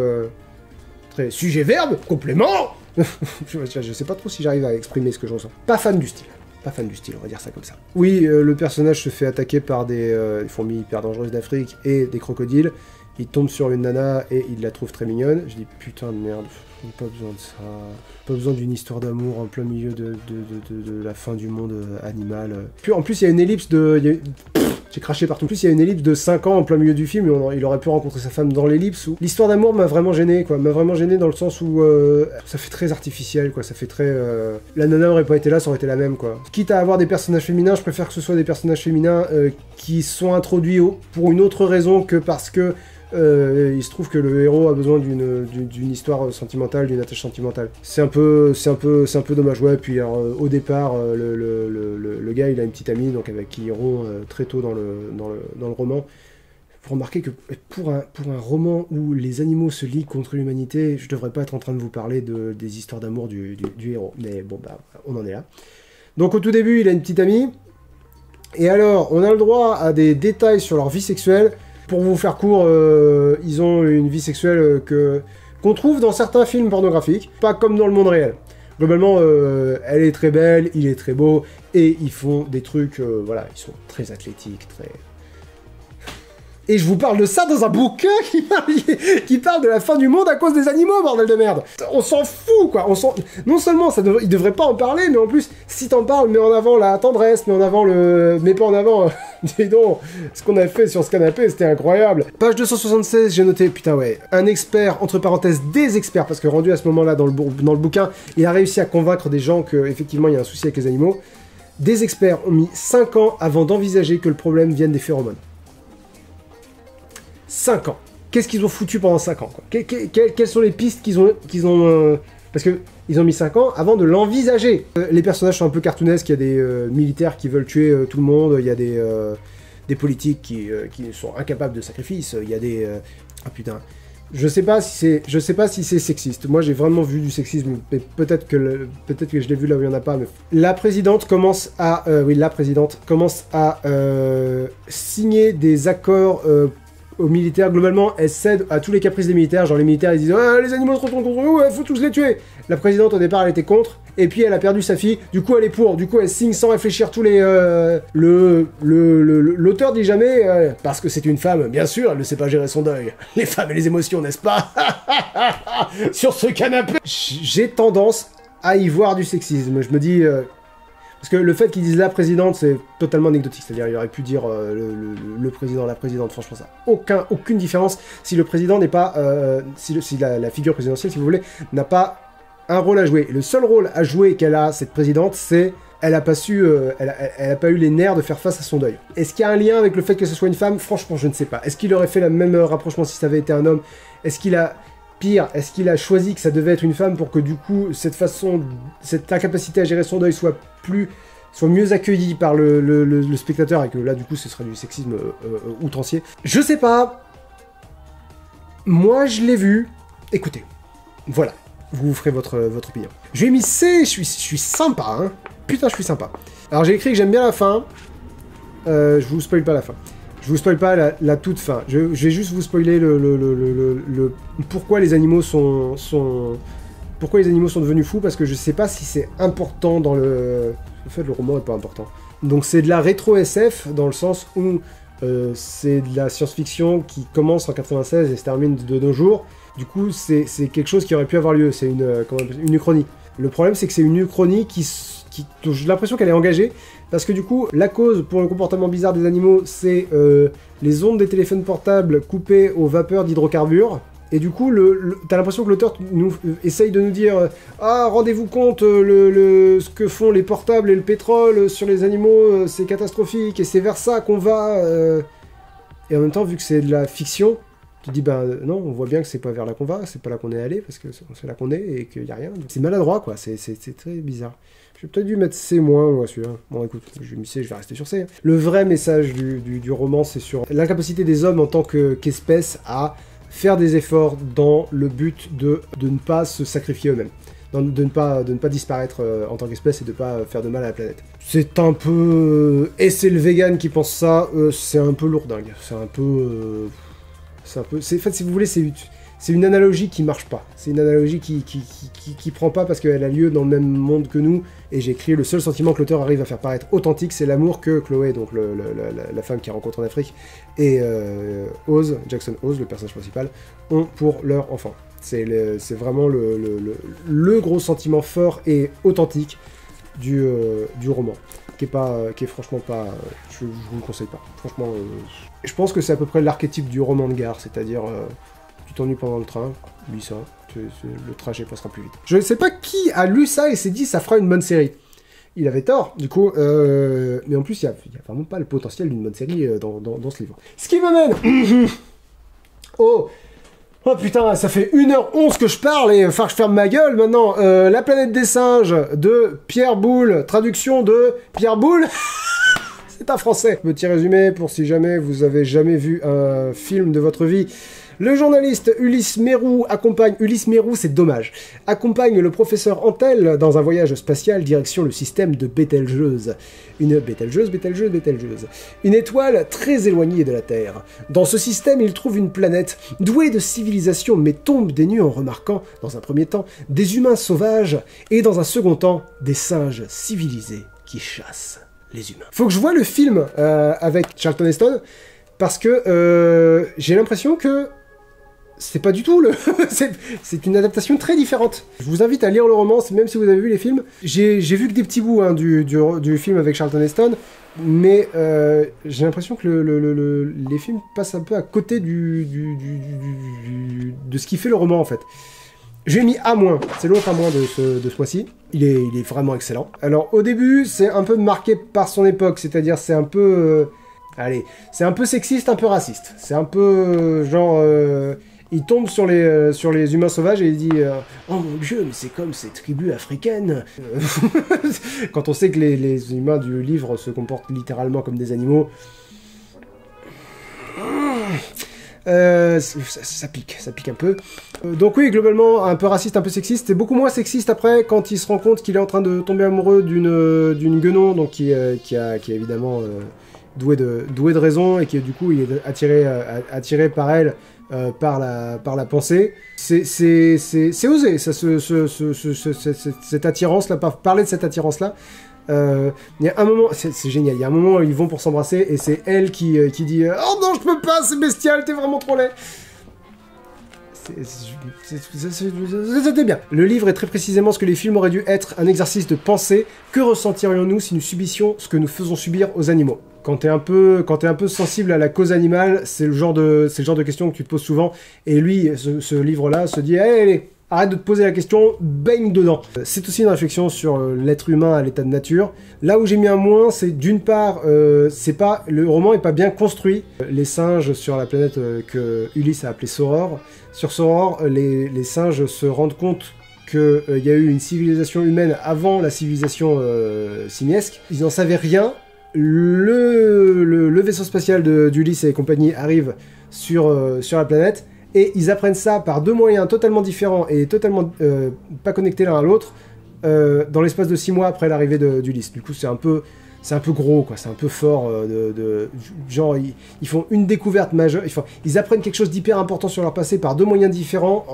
sujet-verbe complément. Je sais pas trop si j'arrive à exprimer ce que je ressens. Pas fan du style. Pas fan du style, on va dire ça comme ça. Oui, le personnage se fait attaquer par des fourmis hyper dangereuses d'Afrique et des crocodiles. Il tombe sur une nana et il la trouve très mignonne. Je dis putain de merde, pas besoin de ça. Pas besoin d'une histoire d'amour en plein milieu de la fin du monde animal. Puis en plus, il y a une ellipse de... J'ai craché partout. En plus, il y a une ellipse de 5 ans en plein milieu du film, et il aurait pu rencontrer sa femme dans l'ellipse. L'histoire d'amour m'a vraiment gêné, quoi. M'a vraiment gêné dans le sens où ça fait très artificiel, quoi. Ça fait très... La nana aurait pas été là, ça aurait été la même, quoi. Quitte à avoir des personnages féminins, je préfère que ce soit des personnages féminins qui sont introduits pour une autre raison que parce que il se trouve que le héros a besoin d'une histoire sentimentale, d'une attache sentimentale. C'est un peu dommage, ouais. Puis alors, au départ, le gars, il a une petite amie, donc avec qui il rompt très tôt dans le roman. Vous remarquez que pour un roman où les animaux se liguent contre l'humanité, je devrais pas être en train de vous parler des histoires d'amour du héros. Mais bon, bah, on en est là. Donc au tout début, il a une petite amie. Et alors, on a le droit à des détails sur leur vie sexuelle. Pour vous faire court, ils ont une vie sexuelle qu'on trouve dans certains films pornographiques, pas comme dans le monde réel. Globalement, elle est très belle, il est très beau, et ils font des trucs, voilà, ils sont très athlétiques, très... Et je vous parle de ça dans un bouquin qui parle de la fin du monde à cause des animaux, bordel de merde. On s'en fout, quoi. Non seulement, il devrait pas en parler, mais en plus, si t'en parles, mets en avant la tendresse, mets en avant mets pas en avant... Dis donc, ce qu'on a fait sur ce canapé, c'était incroyable. Page 276, j'ai noté, putain ouais, un expert, entre parenthèses, des experts, parce que rendu à ce moment-là dans le bouquin, il a réussi à convaincre des gens qu'effectivement il y a un souci avec les animaux. Des experts ont mis 5 ans avant d'envisager que le problème vienne des phéromones. 5 ans. Qu'est-ce qu'ils ont foutu pendant 5 ans, quoi. Quelles sont les pistes qu'ils ont... Parce que ils ont mis 5 ans avant de l'envisager. Les personnages sont un peu cartoonesques, il y a des militaires qui veulent tuer tout le monde, il y a des politiques qui sont incapables de sacrifice, il y a des... Ah putain... Je sais pas si c'est sexiste. Moi, j'ai vraiment vu du sexisme, mais peut-être que je l'ai vu là où il y en a pas. Mais... La présidente commence à signer des accords aux militaires. Globalement, elle cède à tous les caprices des militaires. Genre les militaires, ils disent ah, les animaux se retournent contre nous, il faut tous les tuer. La présidente au départ, elle était contre. Et puis elle a perdu sa fille. Du coup, elle est pour. Du coup, elle signe sans réfléchir tous les. L'auteur dit jamais parce que c'est une femme. Bien sûr, elle ne sait pas gérer son deuil. Les femmes et les émotions, n'est-ce pas? Sur ce canapé. J'ai tendance à y voir du sexisme. Je me dis. Parce que le fait qu'ils disent la présidente, c'est totalement anecdotique. C'est-à-dire, il aurait pu dire le président, la présidente. Franchement, ça n'a aucune différence si le président n'est pas... si la figure présidentielle, si vous voulez, n'a pas un rôle à jouer. Et le seul rôle à jouer qu'elle a, cette présidente, c'est... Elle n'a pas eu les nerfs de faire face à son deuil. Est-ce qu'il y a un lien avec le fait que ce soit une femme? Franchement, je ne sais pas. Est-ce qu'il aurait fait le même rapprochement si ça avait été un homme? Est-ce qu'il a... Pire, est-ce qu'il a choisi que ça devait être une femme pour que du coup, cette incapacité à gérer son deuil soit mieux accueillie par le spectateur et que là, du coup, ce serait du sexisme outrancier? Je sais pas. Moi, je l'ai vu. Écoutez, voilà. Vous ferez votre opinion. Je lui ai mis C, je suis sympa, hein. Putain, je suis sympa. Alors, j'ai écrit que j'aime bien la fin. Je vous spoil pas la fin. Je vous spoil pas la toute fin. Je vais juste vous spoiler pourquoi les animaux pourquoi les animaux sont devenus fous, parce que je sais pas si c'est important dans le... En fait, le roman est pas important. Donc c'est de la rétro-SF, dans le sens où c'est de la science-fiction qui commence en 96 et se termine de nos jours. Du coup, c'est quelque chose qui aurait pu avoir lieu. C'est une uchronie. Le problème, c'est que c'est une uchronie j'ai l'impression qu'elle est engagée, parce que du coup, la cause pour le comportement bizarre des animaux, c'est les ondes des téléphones portables coupées aux vapeurs d'hydrocarbures. Et du coup, t'as l'impression que l'auteur essaye de nous dire ah, rendez-vous compte, ce que font les portables et le pétrole sur les animaux, c'est catastrophique, et c'est vers ça qu'on va... Et en même temps, vu que c'est de la fiction, tu te dis, ben non, on voit bien que c'est pas vers là qu'on va, c'est pas là qu'on est allé, parce que c'est là qu'on est, et qu'il y a rien. C'est maladroit, quoi, c'est très bizarre. J'ai peut-être dû mettre C- moi, celui-là. Bon, écoute, je vais mis C, je vais rester sur C. Le vrai message du roman, c'est sur l'incapacité des hommes en tant qu'espèce à faire des efforts dans le but de ne pas se sacrifier eux-mêmes. De ne pas disparaître en tant qu'espèce et de ne pas faire de mal à la planète. C'est un peu... Et c'est le vegan qui pense ça, c'est un peu lourdingue. C'est un peu... En fait, si vous voulez, c'est une analogie qui marche pas. C'est une analogie qui prend pas parce qu'elle a lieu dans le même monde que nous. Et j'ai écrit le seul sentiment que l'auteur arrive à faire paraître authentique, c'est l'amour que Chloé, donc la femme qui rencontre en Afrique, et Jackson Oz, le personnage principal, ont pour leur enfant. C'est vraiment le gros sentiment fort et authentique du roman. qui est franchement pas... je vous le conseille pas. Franchement, je pense que c'est à peu près l'archétype du roman de gare, c'est-à-dire tu t'ennuies pendant le train, lis ça, le trajet passera plus vite. Je ne sais pas qui a lu ça et s'est dit ça fera une bonne série. Il avait tort, du coup, mais en plus, il n'y a vraiment pas le potentiel d'une bonne série dans ce livre. Ce qui m'amène... Oh putain, ça fait 1h11 que je parle et il va falloir que je ferme ma gueule maintenant. La planète des singes de Pierre Boulle, traduction de Pierre Boulle. C'est un français. Petit résumé pour si jamais vous avez jamais vu un film de votre vie. Le journaliste Ulysse Mérou accompagne... Ulysse Mérou, c'est dommage. Accompagne le professeur Antel dans un voyage spatial direction le système de Bételgeuse. Bételgeuse. Une étoile très éloignée de la Terre. Dans ce système, il trouve une planète douée de civilisation, mais tombe des nues en remarquant, dans un premier temps, des humains sauvages, et dans un second temps, des singes civilisés qui chassent les humains. Faut que je voie le film avec Charlton Heston, parce que j'ai l'impression que c'est pas du tout le... c'est une adaptation très différente. Je vous invite à lire le roman, même si vous avez vu les films. J'ai vu que des petits bouts hein, du film avec Charlton Heston, mais j'ai l'impression que les films passent un peu à côté de ce qui fait le roman, en fait. J'ai mis A-, c'est l'autre A- de ce mois-ci. Il est vraiment excellent. Alors, au début, c'est un peu marqué par son époque, c'est-à-dire c'est un peu... allez, c'est un peu sexiste, un peu raciste. C'est un peu genre... il tombe sur les humains sauvages et il dit oh mon dieu, mais c'est comme ces tribus africaines. Quand on sait que les humains du livre se comportent littéralement comme des animaux. Ça pique un peu. Donc oui, globalement, un peu raciste, un peu sexiste. C'est beaucoup moins sexiste après quand il se rend compte qu'il est en train de tomber amoureux d'une guenon, donc qui est évidemment doué de raison et qui du coup il est attiré par elle. Par la pensée, c'est osé, ça, cette attirance-là, parler de cette attirance-là. Il y a un moment, c'est génial, il y a un moment où ils vont pour s'embrasser et c'est elle qui dit « Oh non, je peux pas, c'est bestial, t'es vraiment trop laid !» C'était bien. Le livre est très précisément ce que les films auraient dû être, un exercice de pensée. Que ressentirions-nous si nous subissions ce que nous faisons subir aux animaux ? Quand t'es un peu sensible à la cause animale, c'est le genre de question que tu te poses souvent. Et lui, ce livre-là, se dit allez, arrête de te poser la question, baigne dedans. C'est aussi une réflexion sur l'être humain à l'état de nature. Là où j'ai mis un moins, c'est d'une part, le roman est pas bien construit. Les singes sur la planète que Ulysse a appelée Soror. Sur Soror, les singes se rendent compte qu'il y a eu une civilisation humaine avant la civilisation simiesque. Ils n'en savaient rien. Le vaisseau spatial d'Ulysse et compagnie arrive sur la planète et ils apprennent ça par deux moyens totalement différents et totalement pas connectés l'un à l'autre dans l'espace de 6 mois après l'arrivée d'Ulysse. Du coup, c'est un peu gros, quoi. C'est un peu fort. Genre, ils font une découverte majeure. Ils apprennent quelque chose d'hyper important sur leur passé par deux moyens différents.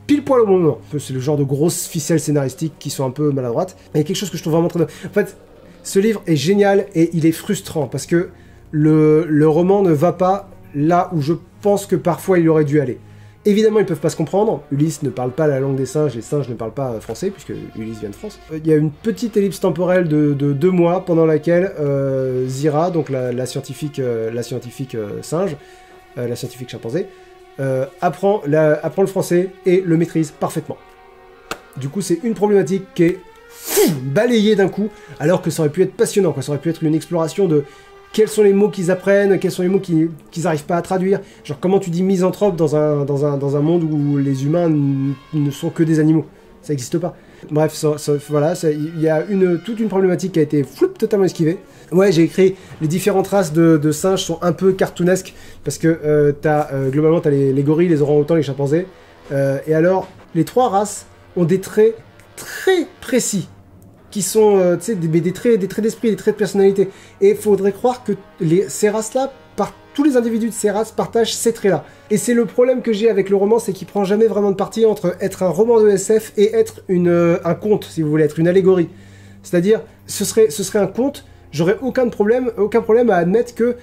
Pile poil au moment. C'est le genre de grosses ficelles scénaristiques qui sont un peu maladroites. Il y a quelque chose que je trouve vraiment très... En fait, ce livre est génial et il est frustrant parce que le roman ne va pas là où je pense que parfois il aurait dû aller. Évidemment, ils peuvent pas se comprendre. Ulysse ne parle pas la langue des singes, les singes ne parlent pas français, puisque Ulysse vient de France. Il y a une petite ellipse temporelle de 2 mois, pendant laquelle Zira, donc la scientifique singe, la scientifique chimpanzé, apprend le français et le maîtrise parfaitement. Du coup, c'est une problématique qui est balayée d'un coup, alors que ça aurait pu être passionnant, quoi. Ça aurait pu être une exploration de... Quels sont les mots qu'ils apprennent, quels sont les mots qu'ils n'arrivent pas à traduire. Genre, comment tu dis misanthrope dans un monde où les humains ne sont que des animaux. Ça n'existe pas. Bref, voilà, il y a toute une problématique qui a été totalement esquivée. Ouais, j'ai écrit les différentes races de singes sont un peu cartoonesques, parce que globalement, t'as les gorilles, les orang-outans, les chimpanzés. Et alors, les 3 races ont des traits très précis, qui sont des traits d'esprit, des traits de personnalité. Et il faudrait croire que ces races-là, tous les individus de ces races partagent ces traits-là. Et c'est le problème que j'ai avec le roman, c'est qu'il prend jamais vraiment de parti entre être un roman de SF et être un conte, si vous voulez, être une allégorie. C'est-à-dire, ce serait un conte, j'aurais aucun problème à admettre que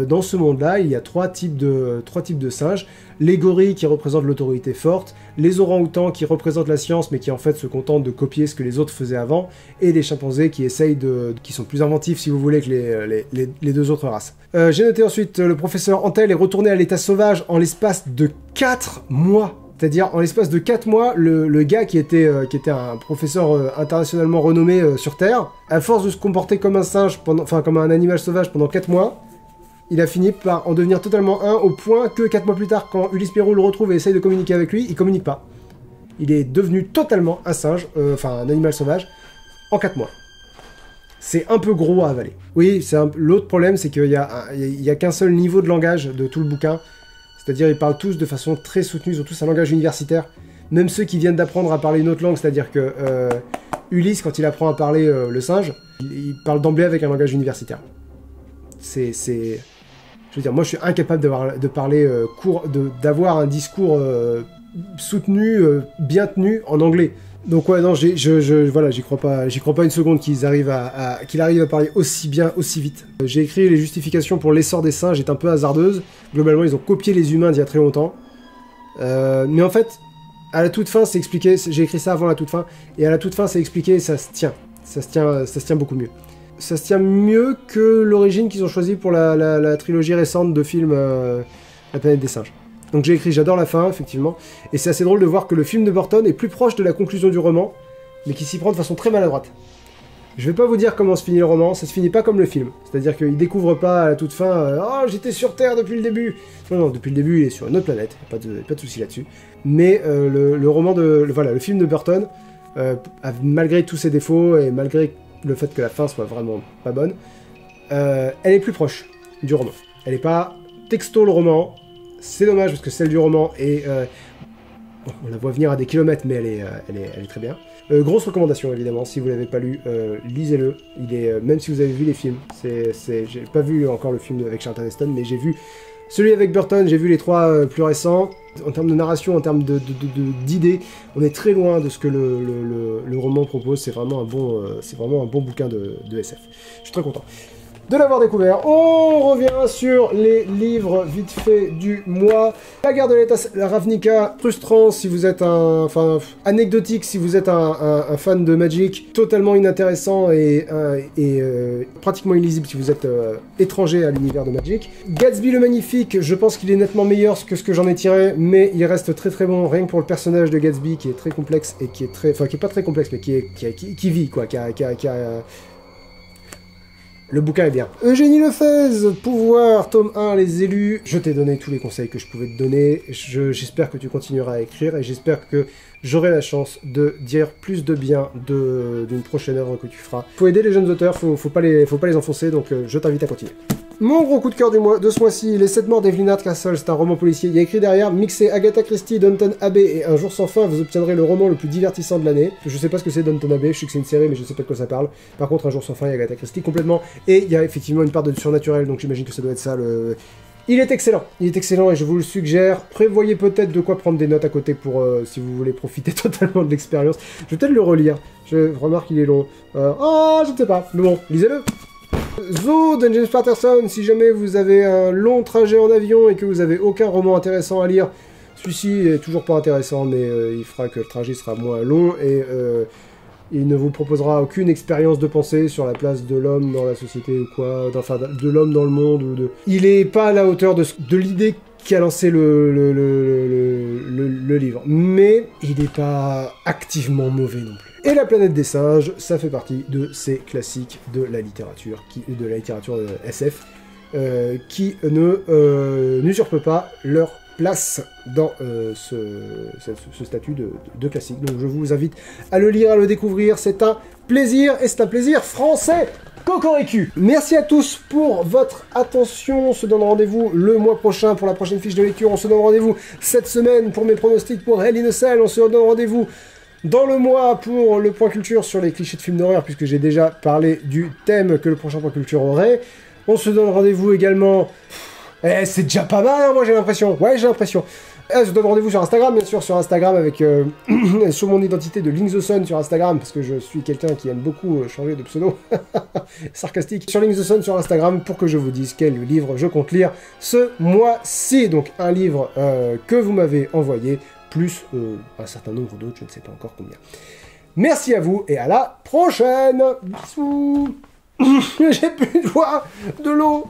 dans ce monde-là, il y a trois types de singes. Les gorilles qui représentent l'autorité forte, les orang-outans qui représentent la science mais qui en fait se contentent de copier ce que les autres faisaient avant, et les chimpanzés qui essayent qui sont plus inventifs si vous voulez que les deux autres races. J'ai noté ensuite le professeur Antel est retourné à l'état sauvage en l'espace de 4 mois. C'est-à-dire, en l'espace de 4 mois, le gars qui était un professeur internationalement renommé sur Terre, à force de se comporter comme un singe, comme un animal sauvage pendant 4 mois, il a fini par en devenir totalement un, au point que 4 mois plus tard, quand Ulysse Pirou le retrouve et essaye de communiquer avec lui, il communique pas. Il est devenu totalement un singe, un animal sauvage, en 4 mois. C'est un peu gros à avaler. Oui, l'autre problème, c'est qu'il y a qu'un seul niveau de langage de tout le bouquin. C'est-à-dire, ils parlent tous de façon très soutenue, ils ont tous un langage universitaire. Même ceux qui viennent d'apprendre à parler une autre langue, c'est-à-dire que Ulysse, quand il apprend à parler le singe, il parle d'emblée avec un langage universitaire. Je veux dire, moi je suis incapable d'avoir un discours soutenu, bien tenu en anglais. Donc ouais, non, voilà, j'y crois pas une seconde qu'il arrive à parler aussi bien, aussi vite. J'ai écrit les justifications pour l'essor des singes est un peu hasardeuse. Globalement, ils ont copié les humains d'il y a très longtemps. Mais en fait, à la toute fin, c'est expliqué, j'ai écrit ça avant la toute fin, et à la toute fin, c'est expliqué, ça se tient beaucoup mieux. Ça se tient mieux que l'origine qu'ils ont choisi pour la trilogie récente de films La planète des singes. Donc j'ai écrit, j'adore la fin, effectivement, et c'est assez drôle de voir que le film de Burton est plus proche de la conclusion du roman, mais qui s'y prend de façon très maladroite. Je vais pas vous dire comment se finit le roman, ça se finit pas comme le film. C'est-à-dire qu'il découvre pas à la toute fin oh, j'étais sur Terre depuis le début !» Non, depuis le début, il est sur une autre planète, pas de souci là-dessus. Mais le film de Burton, malgré tous ses défauts, et malgré le fait que la fin soit vraiment pas bonne, elle est plus proche du roman. Elle est pas texto le roman, c'est dommage parce que celle du roman est... on la voit venir à des kilomètres, mais elle est très bien. Grosse recommandation évidemment, si vous l'avez pas lu, lisez-le. Même si vous avez vu les films, j'ai pas vu encore le film avec Charlton Heston, mais j'ai vu celui avec Burton, j'ai vu les 3 plus récents. En termes de narration, en termes d'idées, on est très loin de ce que le roman propose. C'est vraiment un bon bouquin de SF. Je suis très content de l'avoir découvert. On revient sur les livres vite fait du mois. La guerre de l'État Ravnica, frustrant si vous êtes anecdotique si vous êtes un fan de Magic, totalement inintéressant et pratiquement illisible si vous êtes étranger à l'univers de Magic. Gatsby le Magnifique, je pense qu'il est nettement meilleur que ce que j'en ai tiré, mais il reste très très bon, rien que pour le personnage de Gatsby qui est très complexe et qui est pas très complexe, mais qui vit, quoi, le bouquin est bien. Eugénie Lefebvre, Pouvoir, tome 1, Les Élus. Je t'ai donné tous les conseils que je pouvais te donner. J'espère que tu continueras à écrire et j'espère que j'aurai la chance de dire plus de bien d'une prochaine œuvre que tu feras. Faut aider les jeunes auteurs, faut pas les enfoncer, donc je t'invite à continuer. Mon gros coup de cœur de ce mois-ci, Les 7 morts d'Evelyn Hardcastle, c'est un roman policier. Il y a écrit derrière, mixé Agatha Christie, Downton Abbey et Un jour sans fin, vous obtiendrez le roman le plus divertissant de l'année. Je sais pas ce que c'est Downton Abbey, je sais que c'est une série, mais je sais pas de quoi ça parle. Par contre, Un jour sans fin et Agatha Christie, complètement. Et il y a effectivement une part de surnaturel, donc j'imagine que ça doit être ça le... Il est excellent et je vous le suggère. Prévoyez peut-être de quoi prendre des notes à côté pour si vous voulez profiter totalement de l'expérience. Je vais peut-être le relire, je remarque qu'il est long. Je ne sais pas, mais bon, lisez-le. Zo de James Patterson, si jamais vous avez un long trajet en avion et que vous avez aucun roman intéressant à lire, celui-ci est toujours pas intéressant, mais il fera que le trajet sera moins long et il ne vous proposera aucune expérience de pensée sur la place de l'homme dans la société ou quoi, enfin de l'homme dans le monde ou de... Il est pas à la hauteur de l'idée qui a lancé le livre, mais il n'est pas activement mauvais non plus. Et La planète des singes, ça fait partie de ces classiques de la littérature, SF, qui n'usurpent pas leur place dans ce statut de classique. Donc je vous invite à le lire, à le découvrir, c'est un plaisir, et c'est un plaisir français. Cocoricu. Merci à tous pour votre attention. On se donne rendez-vous le mois prochain pour la prochaine fiche de lecture. On se donne rendez-vous cette semaine pour mes pronostics pour Hell in a Cell. On se donne rendez-vous dans le mois pour le point culture sur les clichés de films d'horreur, puisque j'ai déjà parlé du thème que le prochain point culture aurait. On se donne rendez-vous également... c'est déjà pas mal, hein, moi j'ai l'impression. Ouais, j'ai l'impression. Je donne rendez-vous sur Instagram, bien sûr, sur Instagram, avec sur mon identité de Link the Sun sur Instagram, parce que je suis quelqu'un qui aime beaucoup changer de pseudo, sarcastique, sur Link the Sun sur Instagram, pour que je vous dise quel livre je compte lire ce mois-ci. Donc un livre que vous m'avez envoyé, plus un certain nombre d'autres, je ne sais pas encore combien. Merci à vous, et à la prochaine. Bisous. J'ai plus de voix, de l'eau.